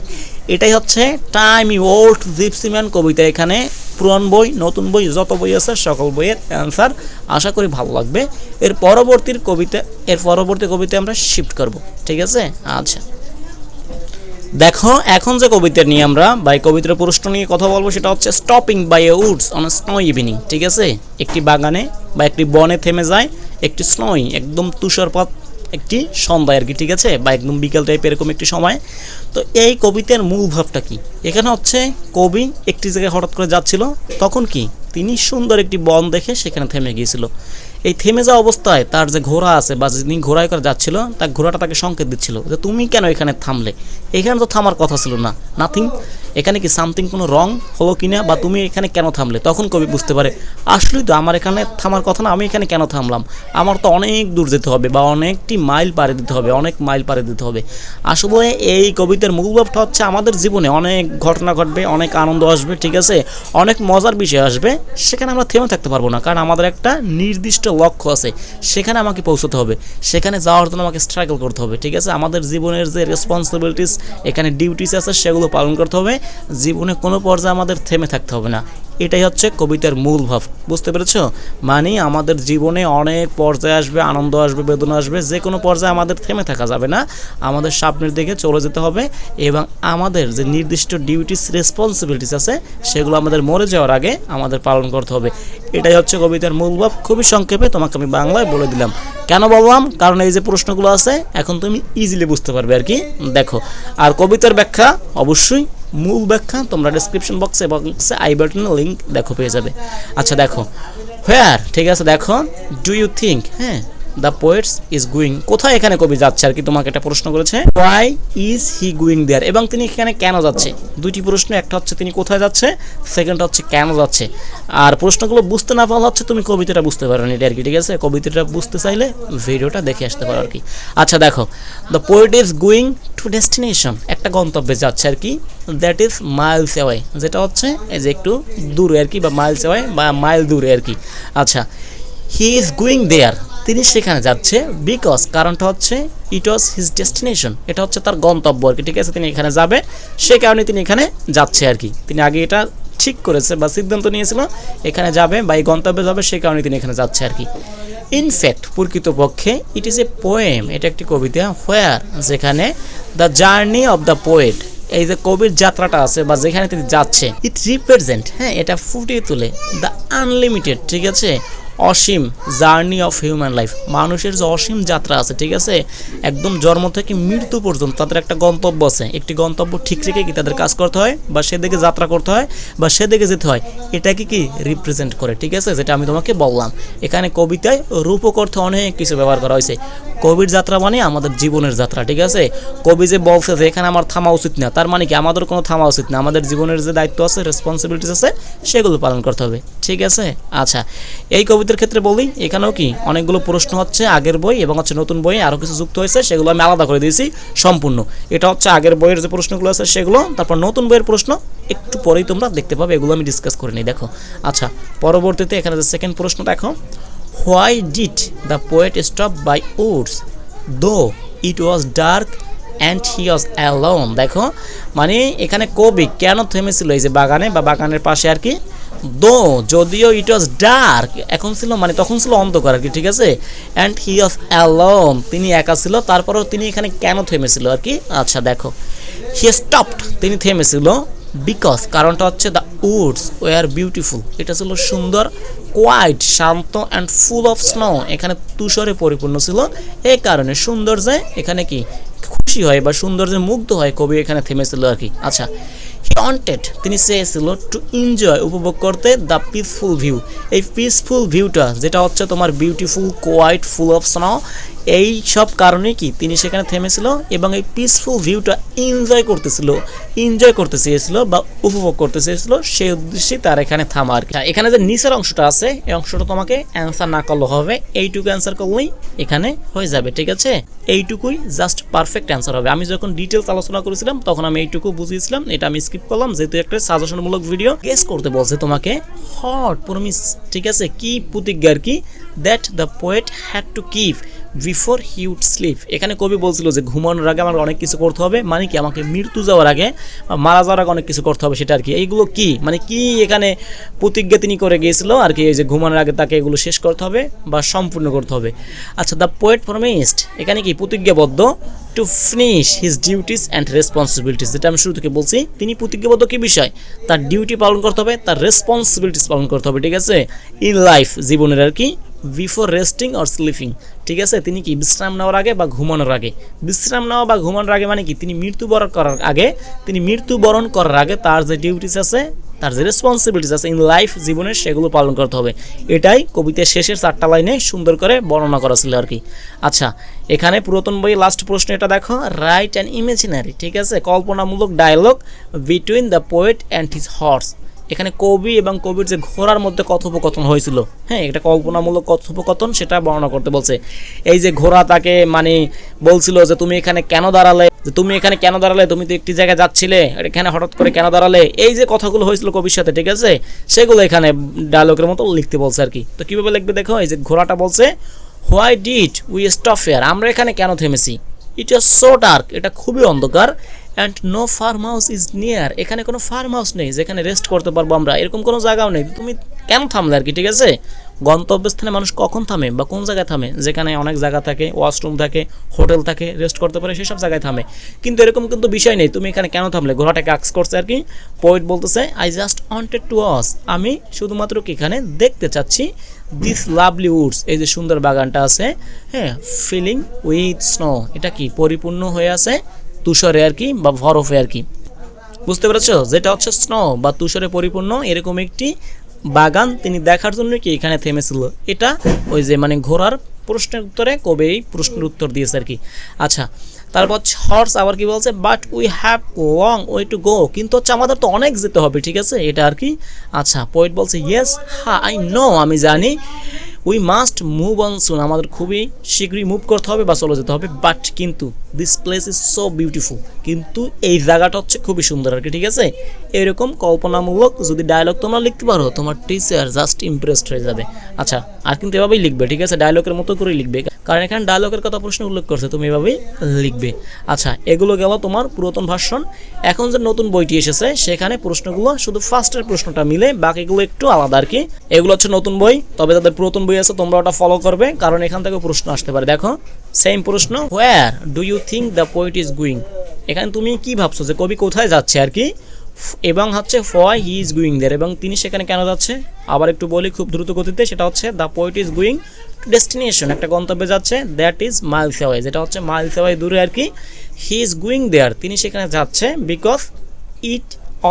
এটাই হচ্ছে টাইম ওল্ড জিপসি ম্যান কবিতা, এখানে পুরান বই নতুন বই যত বই আছে সকল বইয়ের অ্যান্সার আশা করি ভালো লাগবে। এর পরবর্তী কবিতা আমরা শিফট করব, ঠিক আছে। আচ্ছা, দেখো এখন যে কবিতা নিয়ে আমরা বা এই কবিতার প্রশ্ন নিয়ে কথা বলবো, সেটা হচ্ছে stopping by a woods on snow evening, ঠিক আছে, একটি বাগানে বা একটি বনে থেমে যায় একটি স্নোই, একদম তুষারপাত একটি সন্ধ্যা আর কি, ঠিক আছে, বা একদম বিকেল টাইপ এরকম একটি সময়। তো এই কবিতার মূল ভাবটা কি, এখানে হচ্ছে কবি একটি জায়গায় হঠাৎ করে যাচ্ছিল, তখন কি তিনি সুন্দর একটি বন দেখে সেখানে থেমে গিয়েছিল। এই থেমে যাওয়া অবস্থায় তার যে ঘোড়া আছে বা যিনি ঘোড়ায় করে যাচ্ছিল, তার ঘোড়াটা তাকে সংকেত দিচ্ছিল যে তুমি কেন এখানে থামলে, এখানে তো থামার কথা ছিল না, নাথিং, এখানে কি সামথিং কোনো রং হলো কিনা বা তুমি এখানে কেন থামলে। তখন কবি বুঝতে পারে আসলেই তো আমার এখানে থামার কথা না, আমি এখানে কেন থামলাম, আমার তো অনেক দূর যেতে হবে বা অনেকটি মাইল পাড়ি দিতে হবে, অনেক মাইল পাড়ি দিতে হবে। আসলে এই কবিতার মূল ভাবটা হচ্ছে আমাদের জীবনে অনেক ঘটনা ঘটবে, অনেক আনন্দ আসবে, ঠিক আছে, অনেক মজার বিষয় আসবে, সেখানে আমরা থেমে থাকতে পারবো না, কারণ আমাদের একটা নির্দিষ্ট লক্ষ্য আছে, সেখানে আমাকে পৌঁছতে হবে, সেখানে যাওয়ার জন্য আমাকে স্ট্রাগল করতে হবে, ঠিক আছে। আমাদের জীবনের যে রেসপন্সিবিলিটিস এখানে ডিউটিস আছে সেগুলো পালন করতে হবে, জীবনে কোনো পর্যায়ে আমাদের থেমে থাকতে হবে না। এটাই হচ্ছে কবিতার মূল ভাব, বুঝতে পেরেছো। মানে আমাদের জীবনে অনেক পর্যায়ে আসবে, আনন্দ আসবে, বেদনা আসবে, যে কোনো পর্যায়ে আমাদের থেমে থাকা যাবে না, আমাদের সামনের দিকে চলে যেতে হবে এবং আমাদের যে নির্দিষ্ট ডিউটিস রেসপন্সিবিলিটিস আছে সেগুলো আমাদের মরে যাওয়ার আগে আমাদের পালন করতে হবে। এটাই হচ্ছে কবিতার মূল ভাব। খুবই সংক্ষেপে তোমাকে আমি বাংলায় বলে দিলাম। কেন বললাম? কারণ এই যে প্রশ্নগুলো আছে এখন তুমি ইজিলি বুঝতে পারবে আর কি। দেখো, আর কবিতার ব্যাখ্যা অবশ্যই মূল ব্যাখ্যা তোমরা ডেসক্রিপশন বক্সে এবং আই বাটনে লিঙ্ক দেখো পেয়ে যাবে। আচ্ছা দেখো, হোয়ার, ঠিক আছে, দেখো ডু ইউ থিঙ্ক, হ্যাঁ দ্য পোয়েটস ইজ গোয়িং, কোথায় এখানে কবি যাচ্ছে আর কি, তোমাকে একটা প্রশ্ন করেছে, why is he going there, এবং তিনি এখানে কেন যাচ্ছে। দুইটি প্রশ্ন, একটা হচ্ছে তিনি কোথায় যাচ্ছে, সেকেন্ডটা হচ্ছে কেন যাচ্ছে। আর প্রশ্নগুলো বুঝতে না পারলে হচ্ছে তুমি কবিতাটা বুঝতে পারো না এটা আর কি, ঠিক আছে। কবিতাটা বুঝতে চাইলে ভিডিওটা দেখে আসতে পারো আর কি। আচ্ছা দেখো, the poet is going to destination, একটা গন্তব্যে যাচ্ছে আর কি, দ্যাট ইজ মাইলস অ্যাওয়ে, যেটা হচ্ছে এই যে একটু দূরে আর কি, বা মাইলস অ্যাওয়ে বা মাইল দূরে আর কি। আচ্ছা, হি ইজ গোয়িং দেয়ার, তিনি সেখানে যাচ্ছে, বিকজ কারণটা হচ্ছে ইট ওয়াজ হিজ ডেস্টিনেশন, এটা হচ্ছে তার গন্তব্য আর কি, ঠিক আছে। তিনি এখানে যাবে, সে কারণে তিনি এখানে যাচ্ছে আর কি। তিনি আগে এটা ঠিক করেছে বা সিদ্ধান্ত নিয়েছিল এখানে যাবে বা এই গন্তব্যে যাবে, সে কারণে তিনি এখানে যাচ্ছে আর কি। ইনফ্যাক্ট, প্রকৃতপক্ষে ইট ইজ এ পোয়েম, এটা একটি কবিতা, হোয়ার, যেখানে the journey of the poet, এই যে কবির যাত্রাটা আছে বা যেখানে তিনি যাচ্ছে, ইট রিপ্রেজেন্ট, হ্যাঁ, এটা ফুটিয়ে তোলে দ্য আনলিমিটেড, ঠিক আছে, অসীম জার্নি অফ হিউম্যান লাইফ, মানুষের যে অসীম যাত্রা আছে, ঠিক আছে, একদম জন্ম থেকে মৃত্যু পর্যন্ত তাদের একটা গন্তব্য আছে, একটি গন্তব্য ঠিক রেখে কি তাদের কাজ করতে হয় বা সেদিকে যাত্রা করতে হয় বা সেদিকে যেতে হয়, এটাকে কি রিপ্রেজেন্ট করে, ঠিক আছে, যেটা আমি তোমাকে বললাম। এখানে কবিতায় রূপক অর্থে অনেক কিছু ব্যবহার করা হয়েছে। কবির যাত্রা মানে আমাদের জীবনের যাত্রা, ঠিক আছে। কবি যে বলছে যে এখানে আমার থামা উচিত না, তার মানে কি আমাদের কোনো থামা উচিত না, আমাদের জীবনের যে দায়িত্ব আছে, রেসপন্সিবিলিটিস আছে, সেগুলো পালন করতে হবে, ঠিক আছে। আচ্ছা, এই কবিতার ক্ষেত্রে বলি, এখানেও কি অনেকগুলো প্রশ্ন হচ্ছে আগের বই এবং হচ্ছে নতুন বই আরও কিছু যুক্ত হয়েছে, সেগুলো আমি আলাদা করে দিয়েছি সম্পূর্ণ। এটা হচ্ছে আগের বইয়ের যে প্রশ্নগুলো আছে সেগুলো, তারপর নতুন বইয়ের প্রশ্ন একটু পরেই তোমরা দেখতে পাবে, এগুলো আমি ডিসকাস করে নিই। দেখো, আচ্ছা, পরবর্তীতে এখানে যে সেকেন্ড প্রশ্ন দেখো, why did the poet stop by woods though it was dark and he was alone. দেখো, মানে এখানে কবি কেন থেমেছিল এই যে বাগানে বা বাগানের পাশে আর কি, দো যদিও ইট ওয়াজ ডার্ক, এখন ছিল মানে তখন ছিল অন্ধকার আর কি, ঠিক আছে, অ্যান্ড হি ওয়াজ অ্যালোন, তিনি একা ছিল, তারপরেও তিনি এখানে কেন থেমেছিল আর কি। আচ্ছা দেখো, হি স্টপড, তিনি থেমেছিল, বিকজ কারণটা হচ্ছে দ্য উডস ওয়ার বিউটিফুল, এটা ছিল সুন্দর, কোয়াইট শান্ত, অ্যান্ড ফুল অফ স্নো, এখানে তুষারে পরিপূর্ণ ছিল, এই কারণে সৌন্দর্যে এখানে কি খুশি হয় বা সৌন্দর্যে মুগ্ধ হয় কবি এখানে থেমেছিল আর কি। আচ্ছা, হি ওয়ান্টেড, তিনি চেয়েছিল, টু এনজয়, উপভোগ করতে, দ্য পিসফুল ভিউ, এই পিসফুল ভিউটা যেটা হচ্ছে তোমার beautiful, quiet, full of snow, এই সব কারণে কি তিনি সেখানে থেমেছিল এবং এই পিসফুল ভিউটা এনজয় করতে চেয়েছিল বা উপভোগ করতে চেয়েছিল, সেই উদ্দেশ্যে তার এখানে থামা আর কি। এখানে যে নিচের অংশটা আছে, এই অংশটা তোমাকে অ্যান্সার না করলে হবে, এইটুকু অ্যান্সার করলেই এখানে হয়ে যাবে, ঠিক আছে, এইটুকুই জাস্ট পারফেক্ট অ্যান্সার হবে। আমি যখন ডিটেলস আলোচনা করেছিলাম তখন আমি এইটুকু বুঝিয়েছিলাম, এটা আমি স্কিপ করলাম যেহেতু একটা সাজেশনমূলক ভিডিও। গেস করতে বলছে তোমাকে, হট প্রমিস, ঠিক আছে, কি প্রতিজ্ঞা আর কি, that the poet had to keep before he would sleep, এখানে কবি বলছিল যে ঘুমানোর আগে আমার অনেক কিছু করতে হবে, মানে কি আমাকে মৃত্যু যাওয়ার আগে মারা যাওয়ার আগে অনেক কিছু করতে হবে, সেটা আর কি। এইগুলো কি মানে কি এখানে প্রতিজ্ঞা তিনি করে গিয়েছিল আর কি, এই যে ঘুমানোর আগে তাকে এগুলো শেষ করতে হবে বা সম্পূর্ণ করতে হবে। আচ্ছা, দ্য পোয়েট প্রমিসড, এখানে কি প্রতিজ্ঞাবদ্ধ, to finish his duties and responsibilities, যেটা আমি শুরু থেকে বলছি, তিনি প্রতিজ্ঞাবদ্ধ কি বিষয়, তার ডিউটি পালন করতে হবে, তার রেসপন্সিবিলিটিস পালন করতে হবে, ঠিক আছে, ইন লাইফ, জীবনের আর কি, বিফোর রেস্টিং অর স্লিপিং, ঠিক আছে, তিনি কি বিশ্রাম নেওয়ার আগে বা ঘুমানোর আগে, বিশ্রাম নেওয়া বা ঘুমানোর আগে মানে কি তিনি মৃত্যুবরণ করার আগে তার যে ডিউটিস আছে, তার যে রেসপন্সিবিলিটিস আছে ইন লাইফ, জীবনের, সেগুলো পালন করতে হবে। এটাই কবিতার শেষের 4টা লাইনে সুন্দর করে বর্ণনা করা ছিল আর কি। আচ্ছা, এখানে পুরাতন বই লাস্ট প্রশ্ন এটা দেখো, রাইট অ্যান্ড ইমাজিনারি, ঠিক আছে, কল্পনামূলক dialogue between the poet and his horse, এখানে কবি এবং কবির যে ঘোড়ার মধ্যে কথোপকথন হয়েছিল, হ্যাঁ, এটা কল্পনামূলক কথোপকথন, সেটা বর্ণনা করতে বলছে। এই যে ঘোড়া তাকে মানে বলছিল যে তুমি এখানে কেন দাঁড়ালে, তুমি তো একটি জায়গায় যাচ্ছিলে, এখানে হঠাৎ করে কেন দাঁড়ালে, এই যে কথাগুলো হয়েছিল কবির সাথে, ঠিক আছে, সেগুলো এখানে ডায়লগের মতো লিখতে বলছে আর কি। তো কীভাবে লিখবে দেখো, এই যে ঘোড়াটা বলছে, why did we stop here, আমরা এখানে কেন থেমেছি, ইট ওয়াজ সো ডার্ক, এটা খুবই অন্ধকার, and no farm house is near, এখানে কোনো ফার্ম হাউস নেই যেখানে রেস্ট করতে পারবো আমরা, এরকম কোনো জায়গাও নেই, তুমি কেন থামলে আর কি, ঠিক আছে। গন্তব্যস্থানে মানুষ কখন থামে বা কোন জায়গায় থামে, যেখানে অনেক জায়গা থাকে, ওয়াশরুম থাকে, হোটেল থাকে, রেস্ট করতে পারে, সেসব জায়গায় থামে, কিন্তু এরকম কিন্তু বিষয় নেই, তুমি এখানে কেন থামলে, ঘোড়াটাকে আক্স করছে আর কি। পোয়েট বলতেছে, I just wanted to watch, আমি শুধুমাত্র কি এখানে দেখতে চাচ্ছি, দিস লাভলি উডস, এই যে সুন্দর বাগানটা আছে, হ্যাঁ, ফিলিং উইথ স্নো, এটা কি পরিপূর্ণ হয়ে আছে তুষারে আর কি বা বরফে আর কি, বুঝতে পেরেছো, যেটা হচ্ছে স্নো বা তুষারে পরিপূর্ণ এরকম একটি বাগান তিনি দেখার জন্য কি এখানে থেমেছিল। এটা ওই যে মানে ঘোড়ার প্রশ্নের উত্তরে কবি এই প্রশ্নের উত্তর দিয়েছে আর কি। আচ্ছা, তারপর হর্স আবার কি বলছে, but we have long way to go, কিন্তু হচ্ছে আমাদের তো অনেক যেতে হবে, ঠিক আছে, এটা আর কি। আচ্ছা, পোয়েট বলছে, ইয়েস, হ্যাঁ, আই নো, আমি জানি, উই মাস্ট মুভ অন সুন, আমাদের খুবই শীঘ্রই মুভ করতে হবে বা চলে যেতে হবে, বাট কিন্তু this place is so beautiful, কিন্তু এই জায়গাটা হচ্ছে খুবই সুন্দর আর কি, ঠিক আছে। এরকম কল্পনামূলক যদি ডায়লগ তোমরা লিখতে পারো, তোমার টিচার জাস্ট ইমপ্রেসড হয়ে যাবে। আচ্ছা, আর কিন্তু এভাবেই লিখবে, ঠিক আছে, ডায়লগের মতো করেই লিখবে, কারণ এখানে ডায়লগের কথা প্রশ্ন উল্লেখ করছে, তুমি এভাবেই লিখবে। আচ্ছা, এগুলো গেল তোমার পুরাতন ভার্সন। এখন যে নতুন বইটি এসেছে সেখানে প্রশ্নগুলো শুধু ফার্স্টের প্রশ্নটা মিলে, বাকিগুলো একটু আলাদা আর কি। এগুলো হচ্ছে নতুন বই, তবে তাদের পুরাতন বই আছে, তোমরা ওটা ফলো করবে, কারণ এখান থেকে প্রশ্ন আসতে পারে। দেখো, সেম প্রশ্ন, where do you think the poet is going, এখানে তুমি কি ভাবছো যে কবি কোথায় যাচ্ছে আর কি, এবং হচ্ছে why he is going there, এবং তিনি সেখানে কেন যাচ্ছে। আবার একটু বলি খুব দ্রুত গতিতে, সেটা হচ্ছে the poet is going to destination, একটা গন্তব্যে যাচ্ছে, দ্যাট ইজ মাইলস অ্যাওয়ে, যেটা হচ্ছে মাইলস অ্যাওয়ে দূরে আর কি। হি ইজ গোয়িং দেয়ার, তিনি সেখানে যাচ্ছে, because it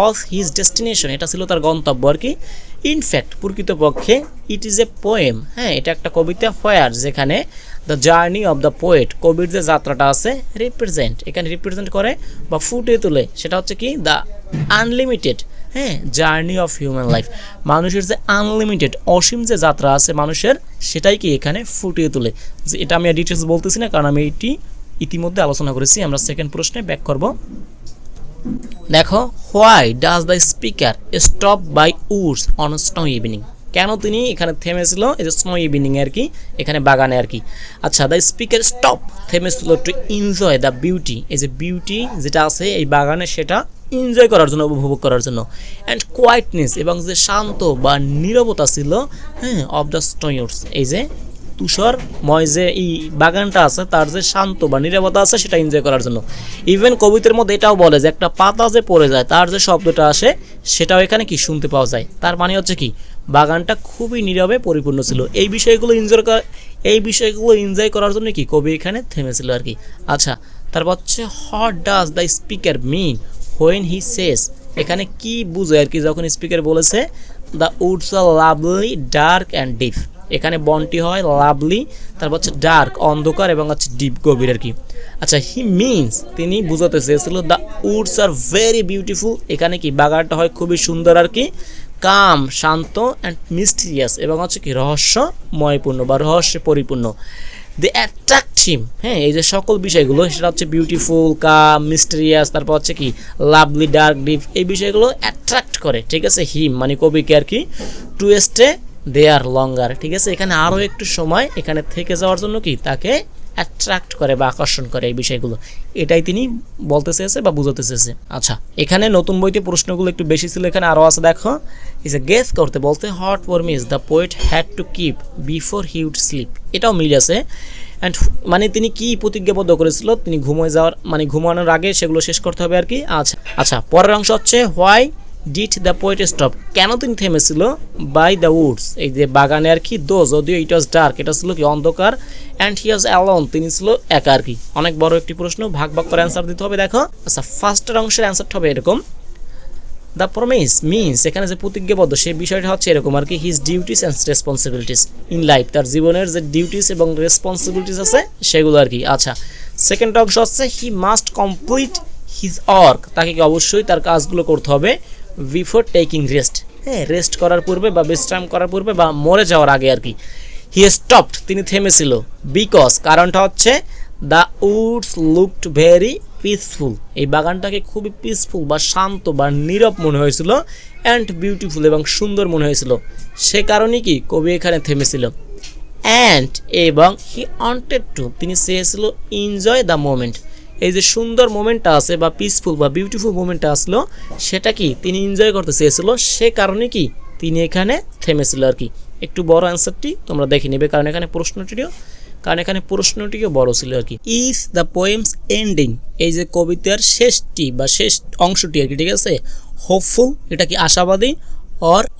off his destination, এটা ছিল তার গন্তব্য আর কি। ইনফ্যাক্ট প্রকৃতপক্ষে ইট ইজ এ পোয়েম, হ্যাঁ এটা একটা কবিতা, হোয়ার যেখানে the journey of the poet, কবির যে যাত্রাটা আছে, রিপ্রেজেন্ট, এখানে রিপ্রেজেন্ট করে বা ফুটিয়ে তোলে, সেটা হচ্ছে কি দ্য আনলিমিটেড, হ্যাঁ জার্নি অফ হিউম্যান লাইফ, মানুষের যে আনলিমিটেড অসীম যে যাত্রা আছে মানুষের, সেটাই কি এখানে ফুটিয়ে তোলে। যে এটা আমি ডিটেলস বলতেছি না, কারণ আমি এটি ইতিমধ্যে আলোচনা করেছি। আমরা সেকেন্ড প্রশ্নে ব্যাক করব। দেখো, why does the speaker stop by woods on snow evening, কেন তিনি এখানে থেমেছিল, এই যে স্নো ইভিনিং আর কি, এখানে বাগানে আর কি। আচ্ছা, দ্য স্পিকার স্টপ, থেমেছিল টু এনজয় দ্য বিউটি, এই যে বিউটি যেটা আছে এই বাগানে সেটা এনজয় করার জন্য, উপভোগ করার জন্য। অ্যান্ড কোয়াইটনেস, এবং যে শান্ত বা নীরবতা ছিল, হ্যাঁ অফ দ্য স্নোয়ার্স, এই যে তুষারময় যে এই বাগানটা আছে তার যে শান্ত বা নীরবতা আছে সেটা এনজয় করার জন্য। ইভেন কবিতার মধ্যে এটাও বলে যে একটা পাতা যে পড়ে যায় তার যে শব্দটা আসে সেটাও এখানে কি শুনতে পাওয়া যায়। তার মানে হচ্ছে কি বাগানটা খুবই নীরবে পরিপূর্ণ ছিল। এই বিষয়গুলো এনজয় করার জন্য কি কবি এখানে থেমেছিল আর কি। আচ্ছা, তারপর হচ্ছে what does the speaker mean when he says, এখানে কি বুঝে আর কি যখন স্পিকার বলেছে the woods are lovely dark and deep, এখানে বনটি হয় লাভলি, তারপর হচ্ছে ডার্ক অন্ধকার, এবং হচ্ছে ডিপ গভীর আর কি। আচ্ছা, হি মিনস তিনি বুঝাতে চেয়েছিল the woods are very beautiful, এখানে কি বাগানটা হয় খুবই সুন্দর আর কি, কাম শান্ত, অ্যান্ড মিস্টিরিয়াস, এবং হচ্ছে কি রহস্যময়পূর্ণ বা রহস্যে পরিপূর্ণ। দি অ্যাট্রাক্ট হিম, হ্যাঁ এই যে সকল বিষয়গুলো সেটা হচ্ছে বিউটিফুল, কাম, মিস্টিরিয়াস, তারপর হচ্ছে কি লাভলি, ডার্ক, ডিপ, এই বিষয়গুলো অ্যাট্রাক্ট করে, ঠিক আছে। হিম মানে কবিকে আর কি, টু স্টে দেয়ার লঙ্গার, ঠিক আছে। এখানে আরও একটু সময় এখানে থেকে যাওয়ার জন্য কি তাকে অ্যাট্রাক্ট করে বা আকর্ষণ করে এই বিষয়গুলো, এটাই তিনি বলতে চেয়েছে বা বুঝাতে চেয়েছে। আচ্ছা, এখানে নতুন বইতে প্রশ্নগুলো একটু বেশি ছিল, এখানে আরও আছে দেখো, ইজ এ গেস করতে বলতে what promise the poet had to keep before he would sleep, এটাও মিল আছে। অ্যান্ড মানে তিনি কি প্রতিজ্ঞাবদ্ধ করেছিল, তিনি ঘুমানোর আগে সেগুলো শেষ করতে হবে আর কি। আচ্ছা পরের অংশ হচ্ছে why did the poet stop, কেন তিনি থেমেছিল বাই দ্য উডস, এই যে বাগানে আর কি, দো যদিও ইট ওয়াজ ডার্ক, এটা ছিল কি অন্ধকার, অ্যান্ড হি ওয়াজ অ্যালোন, তিনি ছিল একা আর কি। অনেক বড় একটি প্রশ্ন, ভাগ করে অ্যান্সার দিতে হবে। দেখো, আচ্ছা ফার্স্টের অংশের অ্যান্সারটা হবে এরকম, দ্য প্রমিস মিনস, এখানে যে প্রতিজ্ঞাবদ্ধ সেই বিষয়টা হচ্ছে এরকম আর কি, his duties and responsibilities in life, তার জীবনের যে ডিউটিস এবং রেসপন্সিবিলিটিস আছে সেগুলো আর কি। আচ্ছা, সেকেন্ড অংশ হচ্ছে he must complete his work, তাকে কি অবশ্যই তার কাজগুলো করতে হবে বিফোর টেকিং রেস্ট, হ্যাঁ রেস্ট করার পূর্বে বা বিশ্রাম করার পূর্বে বা মরে যাওয়ার আগে আর কি। হি স্টপড, তিনি থেমেছিল, বিকজ কারণটা হচ্ছে the Woods looked very peaceful, এই বাগানটাকে খুবই পিসফুল বা শান্ত বা নীরব মনে হয়েছিল, অ্যান্ড বিউটিফুল এবং সুন্দর মনে হয়েছিল, সে কারণে কি কবি এখানে থেমেছিল। অ্যান্ড এবং হি ওয়ান্টেড টু, তিনি চেয়েছিল এনজয় দ্য মোমেন্ট, এই যে সুন্দর মোমেন্টটা আছে বা পিসফুল বা বিউটিফুল মোমেন্টটা আসলো সেটা কি তিনি এনজয় করতে চেয়েছিল, সে কারণে কি তিনি এখানে থেমেছিল আর কি। একটু বড় অ্যান্সারটি তোমরা দেখে নেবে, কারণ এখানে প্রশ্নটিও বড় ছিল আর কি। ইজ দ্য পোয়েমস এন্ডিং, এই যে কবিতার শেষটি বা শেষ অংশটি আর কি, ঠিক আছে। হোপফুল, এটা কি আশাবাদী,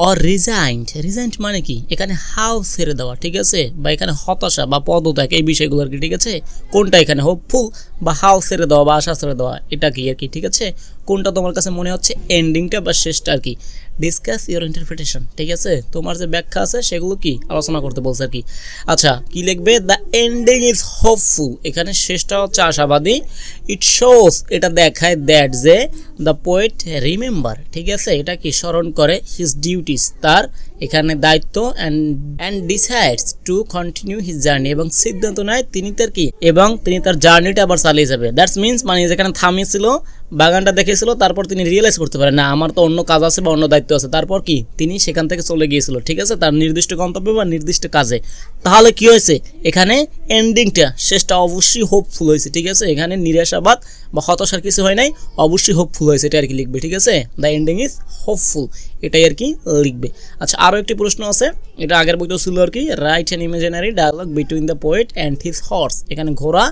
অর রিজাইন্ড মানে কি এখানে হাও ছেড়ে দেওয়া, ঠিক আছে, বা এখানে হতাশা বা পদত্যাগ, এই বিষয়গুলো আর কি, ঠিক আছে। কোনটা এখানে হোপফুল বা হাও ছেড়ে দেওয়া বা আশা ছেড়ে দেওয়া, এটা কি আর কি, ঠিক আছে। কোনটা তোমার কাছে মনে হচ্ছে এন্ডিংটা বা শেষটা আর কি। ডিসকাস ইউর ইন্টারপ্রিটেশন, ঠিক আছে, তোমার যে ব্যাখ্যা আছে সেগুলো কি আলোচনা করতে বলছে আর কি। আচ্ছা, কি লিখবে, দ্য এন্ডিং ইজ হোপফুল, এখানে শেষটা হচ্ছে আশাবাদী। ইট শোস, এটা দেখায় দ্যাট যে দ্য পোয়েট রিমেম্বার, ঠিক আছে, এটা কি স্মরণ করে হিজ ডিউটিস, তার এখানে দায়িত্ব, and decides to continue his journey, এবং সিদ্ধান্ত নেয় তিনি তার জার্নিটা আবার চালিয়ে যাবে। দ্যাটস মিনস মানে যেখানে থামিয়েছিল বাগানটা দেখেছিল, তারপর তিনি রিয়েলাইজ করতে পারেন না আমার তো অন্য কাজ আছে বা অন্য দায়িত্ব আছে, তারপর কি তিনি সেখান থেকে চলে গিয়েছিল, ঠিক আছে, তার নির্দিষ্ট গন্তব্যে বা নির্দিষ্ট কাজে। তাহলে কি হয়েছে এখানে এন্ডিংটা, শেষটা অবশ্যই হোপফুল হয়েছে, ঠিক আছে, এখানে নিরাশাবাদ বা হতাশার কিছু হয় নাই, অবশ্যই হোপফুল হয়েছে, এটা আর কি লিখবে, ঠিক আছে। দ্য এন্ডিং ইজ হোপফুল, এটাই আর কি লিখবে। আচ্ছা, আরও একটি প্রশ্ন আছে, এটা আগের বইতেও ছিল আর কি, write an imaginary dialogue between the poet and his horse. এখানে ঘোড়া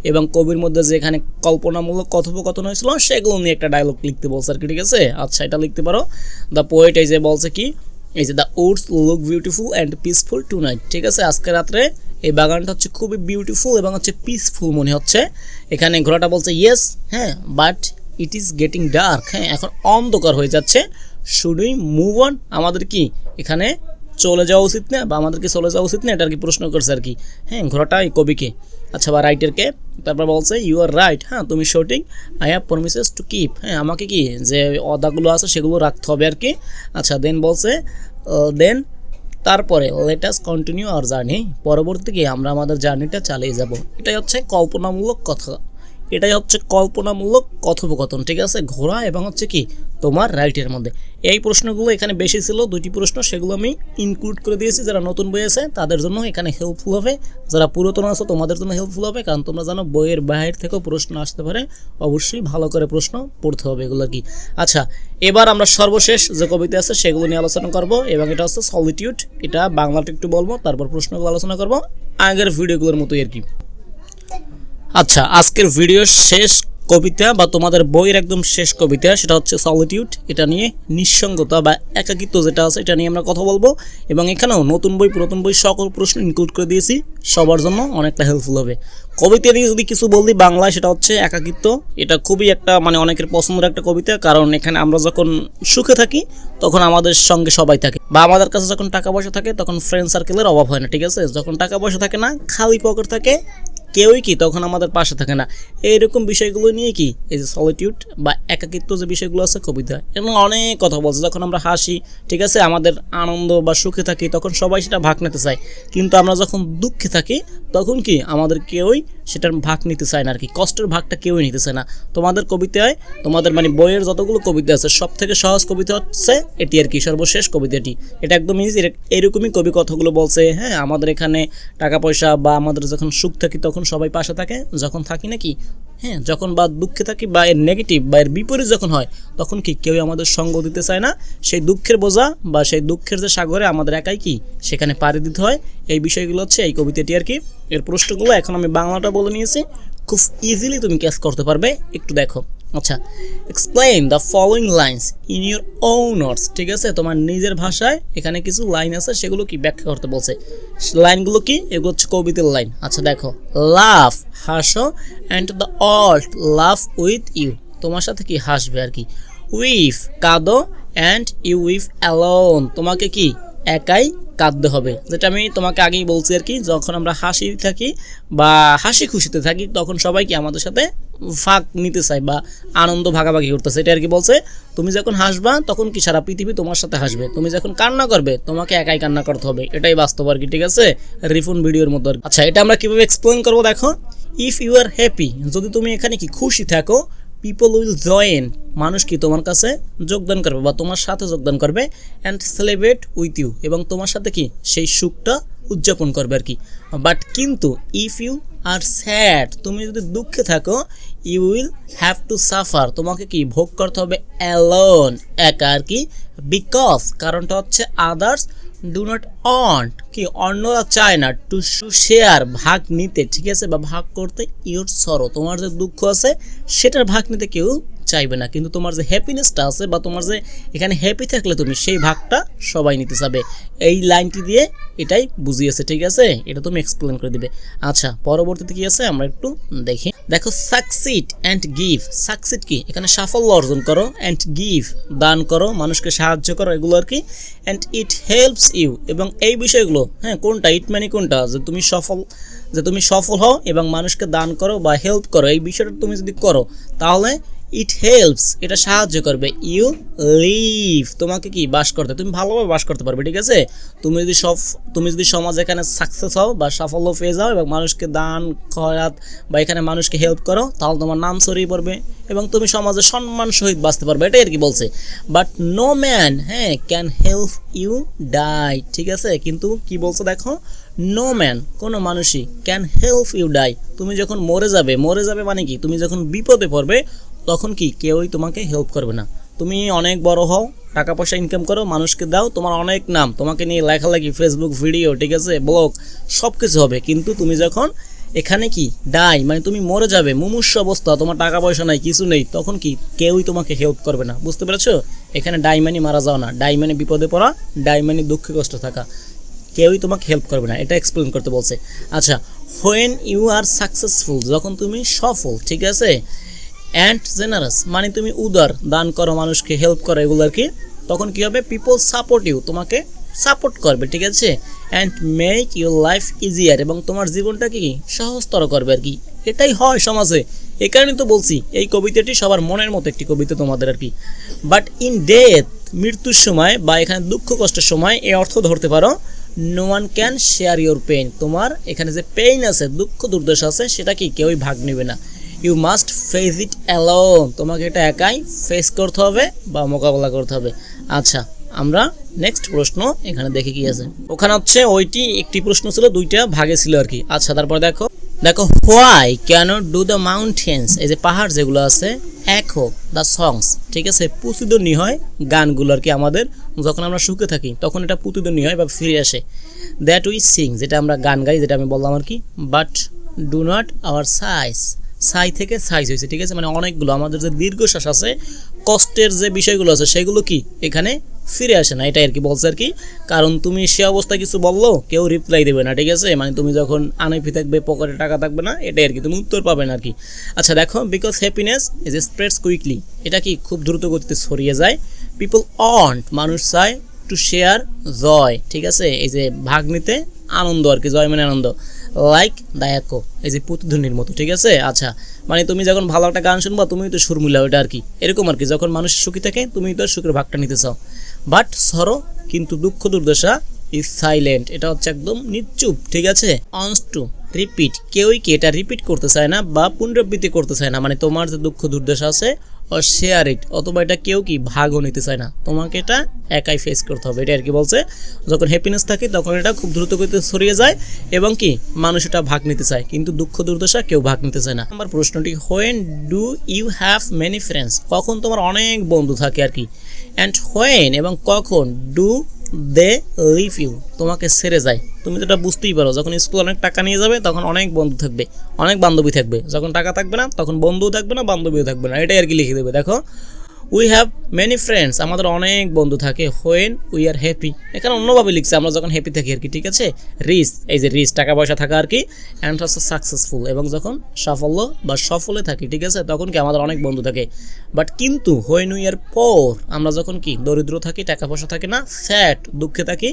এবং কবির মধ্যে যে এখানে কল্পনামূলক কথোপকথন হয়েছিল সেগুলো নিয়ে একটা ডায়লগ লিখতে বলছে আর কি, ঠিক আছে। আচ্ছা, এটা লিখতে পারো। দ্য পোয়েট এই যে বলছে কি, এই যে the woods look beautiful and peaceful tonight, ঠিক আছে। আজকে রাত্রে এই বাগানটা হচ্ছে খুবই বিউটিফুল এবং হচ্ছে পিসফুল মনে হচ্ছে। এখানে ঘোড়াটা বলছে ইয়েস, হ্যাঁ, but it is getting dark, হ্যাঁ, এখন অন্ধকার হয়ে যাচ্ছে। শুড উই মুভ অন, আমাদের কি এখানে চলে যাওয়া উচিত না, বা আমাদেরকে চলে যাওয়া উচিত না, এটা আর কি প্রশ্ন করছে আর কি, হ্যাঁ, ঘোড়াটা এই কবিকে। আচ্ছা, বা রাইটারকে। তারপর বলছে ইউ আর রাইট, হ্যাঁ তুমি সঠিক। I have promises to keep, হ্যাঁ আমাকে কি যে অদাগুলো আছে সেগুলো রাখতে হবে আর কি। আচ্ছা, দেন বলছে দেন তারপরে let us continue hour journey, পরবর্তী কি আমরা আমাদের জার্নিটা চালিয়ে যাব। এটাই হচ্ছে কল্পনামূলক কথা, এটাই হচ্ছে কল্পনামূলক কথোপকথন, ঠিক আছে, ঘোড়া এবং হচ্ছে কি তোমার রাইটের মধ্যে। এই প্রশ্নগুলো এখানে বেশি ছিল, 2টি প্রশ্ন, সেগুলো আমি ইনক্লুড করে দিয়েছি। যারা নতুন বই আছে তাদের জন্য এখানে হেল্পফুল হবে, যারা পুরাতন আছে তোমাদের জন্য হেল্পফুল হবে, কারণ তোমরা জানো বইয়ের বাইরে থেকেও প্রশ্ন আসতে পারে, অবশ্যই ভালো করে প্রশ্ন পড়তে হবে এগুলো কি। আচ্ছা, এবার আমরা সর্বশেষ যে কবিতা আছে সেগুলো নিয়ে আলোচনা করব, এবং এটা হচ্ছে সলিটিউড। এটা বাংলাটা একটু বলবো, তারপর প্রশ্নগুলো আলোচনা করব আগের ভিডিওগুলোর মতোই আর কি। আচ্ছা, আজকের ভিডিওর শেষ কবিতা বা তোমাদের বইয়ের একদম শেষ কবিতা সেটা হচ্ছে সলিটিউড। এটা নিয়ে নিঃসঙ্গতা বা একাকিত্ব যেটা আছে এটা নিয়ে আমরা কথা বলবো, এবং এখানেও নতুন বই পুরাতন বই সকল প্রশ্ন ইনক্লুড করে দিয়েছি, সবার জন্য অনেকটা হেল্পফুল হবে। কবিতা নিয়ে যদি কিছু বললি বাংলায় সেটা হচ্ছে একাকিত্ব। এটা খুবই একটা মানে অনেকের পছন্দের একটা কবিতা, কারণ এখানে আমরা যখন সুখে থাকি তখন আমাদের সঙ্গে সবাই থাকে, বা আমাদের কাছে যখন টাকা পয়সা থাকে তখন ফ্রেন্ড সার্কেলের অভাব হয় না, ঠিক আছে। যখন টাকা পয়সা থাকে না, খালি পকেট থাকে, কেউই কি তখন আমাদের পাশে থাকে না। এইরকম বিষয়গুলো নিয়ে কি এই যে সলিটিউড বা একাকিত্ব যে বিষয়গুলো আছে কবিতা, এবং অনেক কথা বলছে। যখন আমরা হাসি, ঠিক আছে, আমাদের আনন্দ বা সুখে থাকি তখন সবাই সেটা ভাগ নিতে চায়, কিন্তু আমরা যখন দুঃখে থাকি তখন কি আমাদের কেউই সেটার ভাগ নিতে চায় না আর কি, কষ্টের ভাগটা কেউই নিতে চায় না। তোমাদের কবিতায়, তোমাদের মানে বইয়ের যতগুলো কবিতা আছে সব থেকে সহজ কবিতা হচ্ছে এটি আর কি, সর্বশেষ কবিতাটি। এটা একদম ইজি, এরকমই কবি কথাগুলো বলছে। হ্যাঁ, আমাদের এখানে টাকা পয়সা বা আমাদের যখন সুখ থাকি তখন সবাই পাশে থাকে, যখন থাকি নাকি, হ্যাঁ, যখন বা দুঃখে থাকি বা এর নেগেটিভ বা এর বিপরীত যখন হয় তখন কি কেউই আমাদের সঙ্গ দিতে চায় না। সেই দুঃখের বোঝা বা সেই দুঃখের যে সাগরে আমাদের একাই কি সেখানে পাড়ি দিতে হয়। এই বিষয়গুলো হচ্ছে এই কবিতাটি আর কি। এর প্রশ্নগুলো এখন আমি বাংলাটা বলে নিয়েছি, খুব ইজিলি তুমি ক্যাচ করতে পারবে, একটু দেখো। আচ্ছা, explain the following lines in your own words, ঠিক আছে, তোমার নিজের ভাষায় এখানে কিছু লাইন আছে সেগুলো কি ব্যাখ্যা করতে বলছে। লাইনগুলো কি, এগুলো হচ্ছে কবিতার লাইন। আচ্ছা দেখো, লাভ হাসো, and the world laugh with you, তোমার সাথে কি হাসবে আর কি। উইফ কাঁদো, অ্যান্ড ইউ উইফ অ্যালোন, তোমাকে কি একাই কাঁদতে হবে, যেটা আমি তোমাকে আগেই বলছি আর কি। যখন আমরা হাসি থাকি বা হাসি খুশিতে থাকি তখন সবাই কি আমাদের সাথে ভাগ নিতে চায় বা আনন্দ ভাগাভাগি করতেছে, এটা আর কি বলছে। তুমি যখন হাসবা তখন কি সারা পৃথিবী তোমার সাথে হাসবে, তুমি যখন কান্না করবে তোমাকে একাই কান্না করতে হবে, এটাই বাস্তব আর কি, ঠিক আছে, রিফুন ভিডিওর মতো। আচ্ছা, এটা আমরা কিভাবে এক্সপ্লেন করবো দেখো। ইফ ইউ আর হ্যাপি, যদি তুমি এখানে কি খুশি থাকো, পিপল উইল জয়েন, মানুষ কি তোমার কাছে যোগদান করবে বা তোমার সাথে যোগদান করবে, অ্যান্ড সেলিব্রেট উইথ ইউ, এবং তোমার সাথে কি সেই সুখটা উদযাপন করবে আর কি। বাট কিন্তু ইফ ইউ আর স্যাড, তুমি যদি দুঃখে থাকো, you will have to suffer, তোমাকে কি ভোগ করতে হবে অ্যালোন, একা আর কি। বিকজ, কারণটা হচ্ছে আদার্স ডু নট ওয়ান্ট, কি অন্যরা চায় না, টু শেয়ার, ভাগ নিতে, ঠিক আছে, বা ভাগ করতে, ইউর সরো, তোমার যে দুঃখ আছে সেটার ভাগ নিতে কেউ চাইবে না, কিন্তু তোমার যে হ্যাপিনেসটা আছে বা তোমার যে এখানে হ্যাপি থাকলে তুমি সেই ভাগটা সবাই নিতে চাবে। এই লাইনটি দিয়ে এটাই বুঝিয়েছে, ঠিক আছে, এটা তুমি এক্সপ্লেন করে দিবে। আচ্ছা, পরবর্তীতে কি আছে আমরা একটু দেখি। দেখো, সাকসিড অ্যান্ড গিভ, সাকসিড কি এখানে সাফল্য অর্জন করো, অ্যান্ড গিভ দান করো, মানুষকে সাহায্য করো, এগুলো আর কি। অ্যান্ড ইট হেল্পস ইউ, এবং এই বিষয়গুলো, হ্যাঁ, কোনটা ইট মানে কোনটা, যে তুমি সফল হও এবং মানুষকে দান করো বা হেল্প করো, এই বিষয়টা তুমি যদি করো তাহলে ইট হেল্পস, এটা সাহায্য করবে, ইউ লিভ, তোমাকে কি বাস করতে, তুমি ভালোভাবে বাস করতে পারবে, ঠিক আছে। তুমি যদি সমাজে এখানে সাকসেস হও বা সাফল্য পেয়ে যাও এবং মানুষকে দান খয়রাত বা এখানে মানুষকে হেল্প করো, তাহলে তোমার নাম ছড়িয়ে পড়বে এবং তুমি সমাজে সম্মান সহিত বাঁচতে পারবে, এটাই আর কি বলছে। বাট নো ম্যান, হ্যাঁ, ক্যান হেল্প ইউ ডাই, ঠিক আছে, কিন্তু কি বলছে দেখো, নো ম্যান, কোনো মানুষই, ক্যান হেল্প ইউ ডাই, তুমি যখন মরে যাবে মানে কি তুমি যখন বিপদে পড়বে তখন কি কেউই তোমাকে হেল্প করবে না, তুমি অনেক বড় হও, টাকা পয়সা ইনকাম করো, মানুষকে দাও, তোমার অনেক নাম, তোমাকে নিয়ে লেখালেখি, ফেসবুক ভিডিও, ঠিক আছে, ব্লগ, সব কিছু হবে। কিন্তু তুমি যখন এখানে কি ডাই, মানে তুমি মরে যাবে, মুমূর্ষ অবস্থা, তোমার টাকা পয়সা নাই, কিছু নেই, তখন কি কেউই তোমাকে হেল্প করবে না। বুঝতে পেরেছো? এখানে ডাই মানে মারা যাও না, ডাই মানে বিপদে পড়া, ডাই মানে দুঃখে কষ্ট থাকা, কেউই তোমাকে হেল্প করবে না, এটা এক্সপ্লেন করতে বলছে। আচ্ছা, হোয়েন ইউ আর সাকসেসফুল, যখন তুমি সফল, ঠিক আছে, অ্যান্ড জেনারাস মানে তুমি উদার, দান করো, মানুষকে হেল্প করো, এগুলো আর কি, তখন কী হবে, পিপল সাপোর্ট ইউ, তোমাকে সাপোর্ট করবে, ঠিক আছে, and make your life easier, এবং তোমার জীবনটা কি সহজতর করবে আর কি। এটাই হয় সমাজে, এই কারণেই তো বলছি এই কবিতাটি সবার মনের মতো একটি কবিতা তোমাদের আর কি। বাট ইন ডেথ, মৃত্যুর সময় বা এখানে দুঃখ কষ্টের সময় এই অর্থ ধরতে পারো, no one can share your pain, তোমার এখানে যে পেইন আছে, দুঃখ দুর্দশা আছে, সেটা কি কেউই ভাগ নেবে না। You must face it alone, তোমাকে এটা একাই ফেস করতে হবে বা মোকাবেলা করতে হবে। আচ্ছা, আমরা নেক্সট প্রশ্ন এখানে দেখে কি আছে। ওখানে হচ্ছে ওইটি একটি প্রশ্ন ছিল, দুইটা ভাগে ছিল আর কি। আচ্ছা, তারপর দেখো why can't do the mountains, এই যে পাহাড় যেগুলো আছে, এখো দ্য সংস, ঠিক আছে, প্রতিধ্বনি হয় গানগুলো আর কি। আমাদের যখন আমরা সুখে থাকি তখন এটা প্রতিধ্বনি হয় বা ফিরে আসে। দ্যাট উই সিং, যেটা আমরা গান গাই, যেটা আমি বললাম আর কি। But do not our size, সাই থেকে সাইজ হয়েছে, ঠিক আছে, মানে অনেকগুলো আমাদের যে দীর্ঘশ্বাস আছে, কষ্টের যে বিষয়গুলো আছে, সেগুলো কি এখানে ফিরে আসে না, এটাই আর কি বলছে আর কি। কারণ তুমি সে অবস্থায় কিছু বললো, কেউ রিপ্লাই দেবে না, ঠিক আছে, মানে তুমি যখন আনইফি থাকবে, পকেটে টাকা থাকবে না, এটাই আর কি, তুমি উত্তর পাবে না আর কি। আচ্ছা দেখো, because happiness is spreads quickly, এটা কি খুব দ্রুত গতিতে ছড়িয়ে যায়। পিপল ওয়ান্ট, মানুষ চায়, টু শেয়ার জয়, ঠিক আছে, এই যে ভাগ নিতে আনন্দ আর কি, জয় মানে আনন্দ, লাইক দায়াকো, এই যে প্রতিধ্বনির মতো, ঠিক আছে। আচ্ছা, মানে তুমি যখন ভালো একটা গান শুনবা, তুমি তো সুর মিলাও, এটা আর কি, এরকম আর কি, যখন মানুষ সুখী থাকে তুমি তো সুখের ভাগটা নিতে চাও। বাট সরো, কিন্তু দুঃখ দুর্দশা, ইজ সাইলেন্ট, এটা হচ্ছে একদম নিশ্চুপ, ঠিক আছে। অনস টু রিপিট, কেউই কি এটা রিপিট করতে চায় না বা পুনরাবৃত্তি করতে চায় না, মানে তোমার যে দুঃখ দুর্দশা আছে, ও শেয়ার ইট, অথবা এটা কেউ কি ভাগও নিতে চায় না, তোমাকে এটা একাই ফেস করতে হবে, এটা আর কি বলছে। যখন হ্যাপিনেস থাকে তখন এটা খুব দ্রুত গতিতে ছড়িয়ে যায় এবং কি মানুষ এটা ভাগ নিতে চায়, কিন্তু দুঃখ দুর্দশা কেউ ভাগ নিতে চায় না। আমার প্রশ্নটি, when do you have many friends, কখন তোমার অনেক বন্ধু থাকে আর কি। অ্যান্ড হোয়েন, এবং কখন, ডু দে লিভ ইউ, তোমাকে ছেড়ে যায়। তুমি তো এটা বুঝতেই পারো, যখন স্কুল অনেক টাকা নিয়ে যাবে তখন অনেক বন্ধু থাকবে, অনেক বান্ধবী থাকবে, যখন টাকা থাকবে না তখন বন্ধুও থাকবে না, বান্ধবীও থাকবে না, এটাই আর কি লিখে দেবে। দেখো, উই হ্যাভ মেনি ফ্রেন্ডস, আমাদের অনেক বন্ধু থাকে। হোয়েন উই আর হ্যাপি, এখানে অন্যভাবে লিখছে, আমরা যখন হ্যাপি থাকি আর কি, ঠিক আছে। রিচ, এই যে রিচ, টাকা পয়সা থাকা আর কি। অ্যান্ড হচ্ছে সাকসেসফুল, এবং যখন সাফল্য বা সফলে থাকি, ঠিক আছে, তখন কি আমাদের অনেক বন্ধু থাকে। বাট কিন্তু হোয়েন উই আর পোর, আমরা যখন কি দরিদ্র থাকি, টাকা পয়সা থাকে না, স্যাড, দুঃখে থাকি,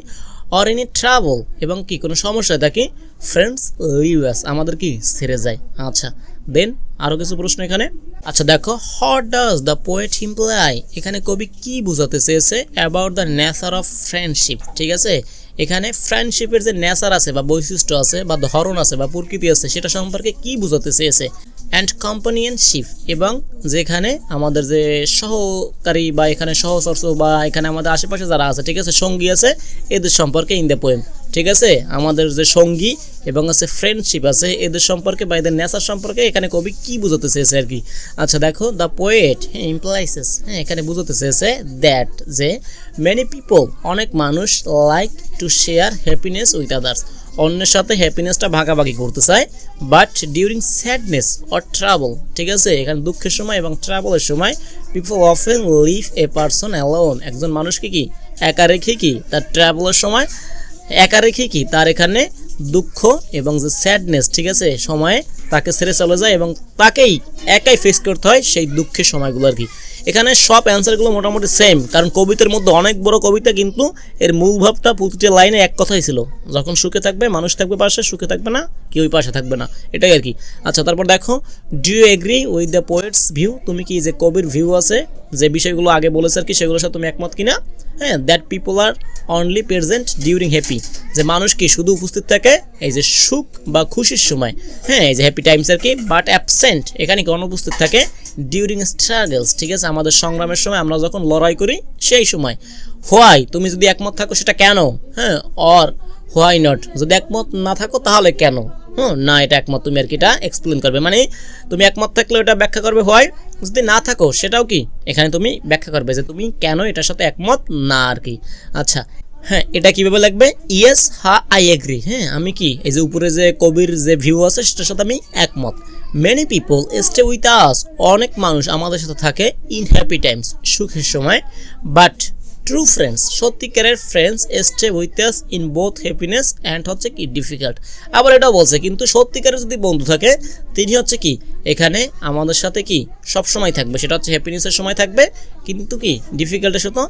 অর এনি ট্রাভেল, এবং কি কোনো সমস্যায় থাকি, ফ্রেন্ডস লিভ আস, আমাদের কি ছেড়ে যায়। আচ্ছা, দেন আরও কিছু প্রশ্ন এখানে। আচ্ছা দেখো, what does the poet imply, এখানে কবি কি বোঝাতে চেয়েছে about the nature of friendship, ঠিক আছে। এখানে ফ্রেন্ডশিপের যে নেচার আছে বা বৈশিষ্ট্য আছে বা ধরন আছে বা প্রকৃতি আছে, সেটা সম্পর্কে কি বোঝাতে চেয়েছে। অ্যান্ড কম্পানিয়নশিপ, এবং যেখানে আমাদের যে সহকারী বা এখানে সহচর্য বা এখানে আমাদের আশেপাশে যারা আছে, ঠিক আছে, সঙ্গী আছে, এদের সম্পর্কে ইন দ্য পোয়েম, ঠিক আছে, আমাদের যে সঙ্গী এবং আছে ফ্রেন্ডশিপ আছে, এদের সম্পর্কে বা এদের নেচার সম্পর্কে এখানে কবি কি বোঝাতে চেয়েছে আর কি। আচ্ছা দেখো, দ্য পোয়েট ইমপ্লাইসেস, এখানে বোঝাতে চেয়েছে দ্যাট, যে মেনি পিপল, অনেক মানুষ, like to share happiness with others, অন্যের সাথে হ্যাপিনেসটা ভাগাভাগি করতে চায়। But during sadness or travel, ঠিক আছে, এখানে দুঃখের সময় এবং ট্রাভেলের সময়, people often leave a person alone, একজন মানুষকে কি একা রেখে কি তার ট্রাভেলের সময় একা রেখে কি তার এখানে দুঃখ এবং যে স্যাডনেস, ঠিক আছে, সময়ে তাকে ছেড়ে চলে যায় এবং তাকেই একাই ফেস করতে হয় সেই দুঃখের সময়গুলো আর কি। এখানে সব অ্যান্সারগুলো মোটামুটি সেম, কারণ কবিতার মধ্যে অনেক বড় কবিতা, কিন্তু এর মূল ভাবটা প্রতিটা লাইনে এক কথাই ছিল, যখন সুখে থাকবে মানুষ থাকবে পাশে, সুখে থাকবে না কেউই পাশে থাকবে না, এটাই আর কি। আচ্ছা, তারপর দেখো, do you agree with the poet's view, তুমি কি যে কবির ভিউ আছে, যে বিষয়গুলো আগে বলেছে আর কি, সেগুলোর সাথে তুমি একমত কিনা। হ্যাঁ, that people are only present during happy, যে মানুষ কি শুধু উপস্থিত থাকে এই যে সুখ বা খুশির সময়, হ্যাঁ, এই যে হ্যাপি টাইমস আর কি। বাট অ্যাবসেন্ট, এখানে কি অনুপস্থিত থাকে, ডিউরিং স্ট্রাগলস, ঠিক আছে, আমাদের সংগ্রামের সময়, আমরা যখন লড়াই করি সেই সময়। হোয়াই, তুমি যদি একমত থাকো সেটা কেন, হ্যাঁ, অর হোয়াই নট, যদি একমত না থাকো তাহলে কেন, না এটা একমত তুমি আর কি এটা এক্সপ্লেন করবে, মানে তুমি একমত থাকলে এটা ব্যাখ্যা করবে হোয়াই, যদি না থাকো সেটাও কি এখানে তুমি ব্যাখ্যা করবে যে তুমি কেন এটার সাথে একমত না আর কি। আচ্ছা হ্যাঁ, এটা কীভাবে লাগবে, ইয়েস হা আই এগ্রি, হ্যাঁ আমি কি এই যে উপরে যে কবির যে ভিউ আছে সেটার সাথে আমি একমত। মেনি পিপল স্টে উইথ আস, অনেক মানুষ আমাদের সাথে থাকে ইন হ্যাপি টাইমস, সুখের সময়, বাট ট্রু ফ্রেন্ডস, সত্যিকারের friends stay with us in both happiness and হচ্ছে কি ডিফিকাল্ট। আবার এটাও বলছে কিন্তু সত্যিকারের যদি বন্ধু থাকে তিনি হচ্ছে কি এখানে আমাদের সাথে কি সব সময় থাকবে, সেটা হচ্ছে হ্যাপিনেসের সময় থাকবে কিন্তু কি ডিফিকাল্টের সাথে,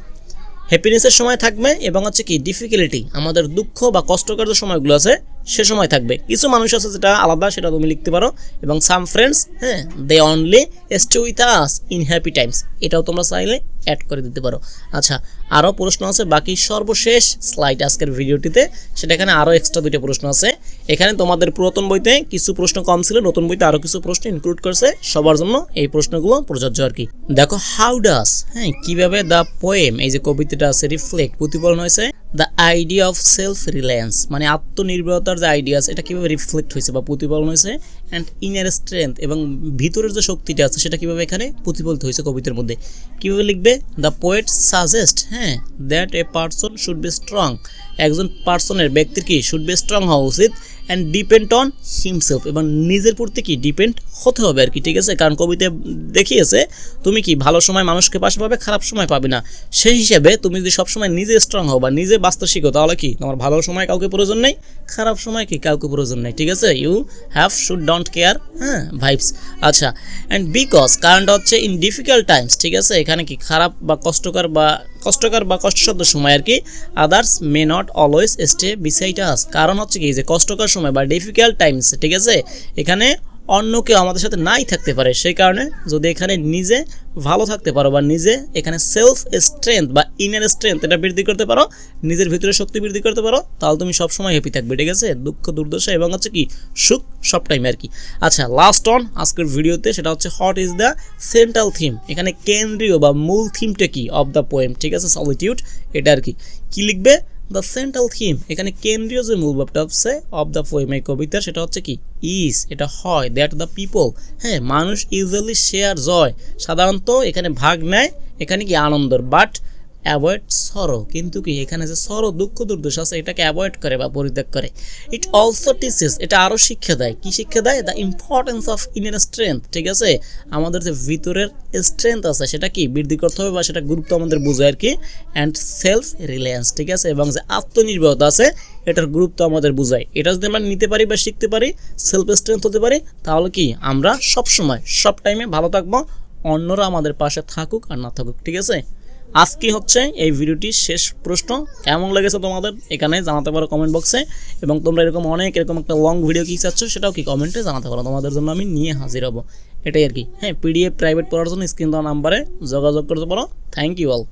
হ্যাপিনেসের সময় থাকবে এবং হচ্ছে কি ডিফিকাল্টি আমাদের দুঃখ বা কষ্টকর যে সময়গুলো আছে সে সময় থাকবে। কিছু মানুষ আছে যেটা আলাদা, সেটা তুমি লিখতে পারো, এবং সাম ফ্রেন্ডস হ্যাঁ they only stay with us in happy times, এটাও তোমরা চাইলে অ্যাড করে দিতে পারো। আচ্ছা আরও প্রশ্ন আছে বাকি, সর্বশেষ স্লাইড আজকের ভিডিওটিতে, সেটা এখানে আরও এক্সট্রা 2টা প্রশ্ন আছে। এখানে তোমাদের পুরাতন বইতে কিছু প্রশ্ন কম ছিল, নতুন বইতে আরও কিছু প্রশ্ন ইনক্লুড করছে, সবার জন্য এই প্রশ্নগুলো প্রযোজ্য আর কি। দেখো হাউ ডাস, হ্যাঁ কীভাবে দ্য পোয়েম, এই যে কবিতাটা আছে রিফ্লেক্ট, প্রতিফলন হয়েছে the idea of self reliance, মানে আত্মনির্ভরতার যে আইডিয়া আছে এটা কীভাবে রিফ্লেক্ট হয়েছে বা প্রতিফলন হয়েছে, অ্যান্ড ইনার স্ট্রেংথ, এবং ভিতরের যে শক্তিটা আছে সেটা কীভাবে এখানে প্রতিফলিত হয়েছে কবিতার মধ্যে। কীভাবে লিখবে, দ্য পোয়েট সাজেস্ট হ্যাঁ that a person should be strong, একজন পার্সনের ব্যক্তির কি শুড বি স্ট্রং হওয়া উচিত, অ্যান্ড ডিপেন্ড অন হিমসেলফ, এবং নিজের প্রতি কি ডিপেন্ড হতে হবে আর কি, ঠিক আছে। কারণ কবিতা দেখিয়েছে তুমি কি ভালো সময় মানুষকে পাশে পাবে, খারাপ সময় পাবে না, সেই হিসাবে তুমি যদি সবসময় নিজে স্ট্রং হও বা নিজে বাঁচতে শিখো তাহলে কি তোমার ভালো সময় কাউকে প্রয়োজন নেই, খারাপ সময় কি কাউকে প্রয়োজন নেই, ঠিক আছে। You have should don't care হ্যাঁ ভাইবস। আচ্ছা অ্যান্ড বিকজ, কারণটা হচ্ছে ইন ডিফিকাল্ট টাইমস, ঠিক আছে, এখানে কি খারাপ বা কষ্টকর বা কষ্টসাধ্য সময় আর কি, others may not always stay beside us, কারণ হচ্ছে কি যে কষ্টকর সময় বা ডিফিকাল্ট টাইমস, ঠিক আছে, এখানে অন্য কেউ আমাদের সাথে নাই থাকতে পারে, সেই কারণে যদি এখানে নিজে ভালো থাকতে পারো বা নিজে এখানে সেলফ স্ট্রেংথ বা ইনার স্ট্রেংথ এটা বৃদ্ধি করতে পারো, নিজের ভিতরে শক্তি বৃদ্ধি করতে পারো, তাহলে তুমি সবসময় হ্যাপি থাকবে, ঠিক আছে, দুঃখ দুর্দশা এবং হচ্ছে কি সুখ সব টাইমে আর কি। আচ্ছা লাস্ট অন আজকের ভিডিওতে, সেটা হচ্ছে what is the central theme, এখানে কেন্দ্রীয় বা মূল থিমটা কি অফ দ্য পোয়েম, ঠিক আছে, সলিটিউড, এটা আর কি। কি লিখবে, দ্য সেন্ট্রাল থিম, এখানে কেন্দ্রীয় যে মূল ভাবটা হচ্ছে অফ দ্য পোয়েম এই কবিতার, সেটা হচ্ছে কি ইজ, এটা হয়, দ্যাট দ্য পিপল হ্যাঁ মানুষ ইউজুয়ালি শেয়ার জয়, সাধারণত এখানে ভাগ নেয় এখানে কি আনন্দর, বাট অ্যাভয়েড সরো, কিন্তু কি এখানে যে সরো দুঃখ দুর্দশা আছে এটাকে অ্যাভয়েড করে বা পরিত্যাগ করে। ইট অলসো টিচেস, এটা আরও শিক্ষা দেয়, কি শিক্ষা দেয়, the importance of inner strength, ঠিক আছে, আমাদের যে ভিতরের স্ট্রেংথ আছে সেটা কি বৃদ্ধি করতে হবে বা সেটা গুরুত্ব আমাদের বোঝায় আর কি, অ্যান্ড সেলফ রিলায়েন্স, ঠিক আছে, এবং যে আত্মনির্ভরতা আছে এটার গুরুত্ব আমাদের বোঝায়। এটা যদি আমরা নিতে পারি বা শিখতে পারি, সেলফ স্ট্রেংথ হতে পারি, তাহলে কি আমরা সব সময় সব টাইমে ভালো থাকবো, অন্যরা আমাদের পাশে থাকুক আর না থাকুক, ঠিক আছে। আজকে হচ্ছে এই ভিডিওটির শেষ প্রশ্ন, কেমন লেগেছে তোমাদের এখানে জানাতে পারো কমেন্ট বক্সে, এবং তোমরা এরকম একটা লং ভিডিও কি চাচ্ছ সেটাও কি কমেন্টে জানাতে পারো, তোমাদের জন্য আমি নিয়ে হাজির হব, এটাই আর কি। হ্যাঁ পিডিএফ প্রাইভেট পড়ার জন্য স্ক্রিন দেওয়া নাম্বারে যোগাযোগ করতে পারো। Thank you all.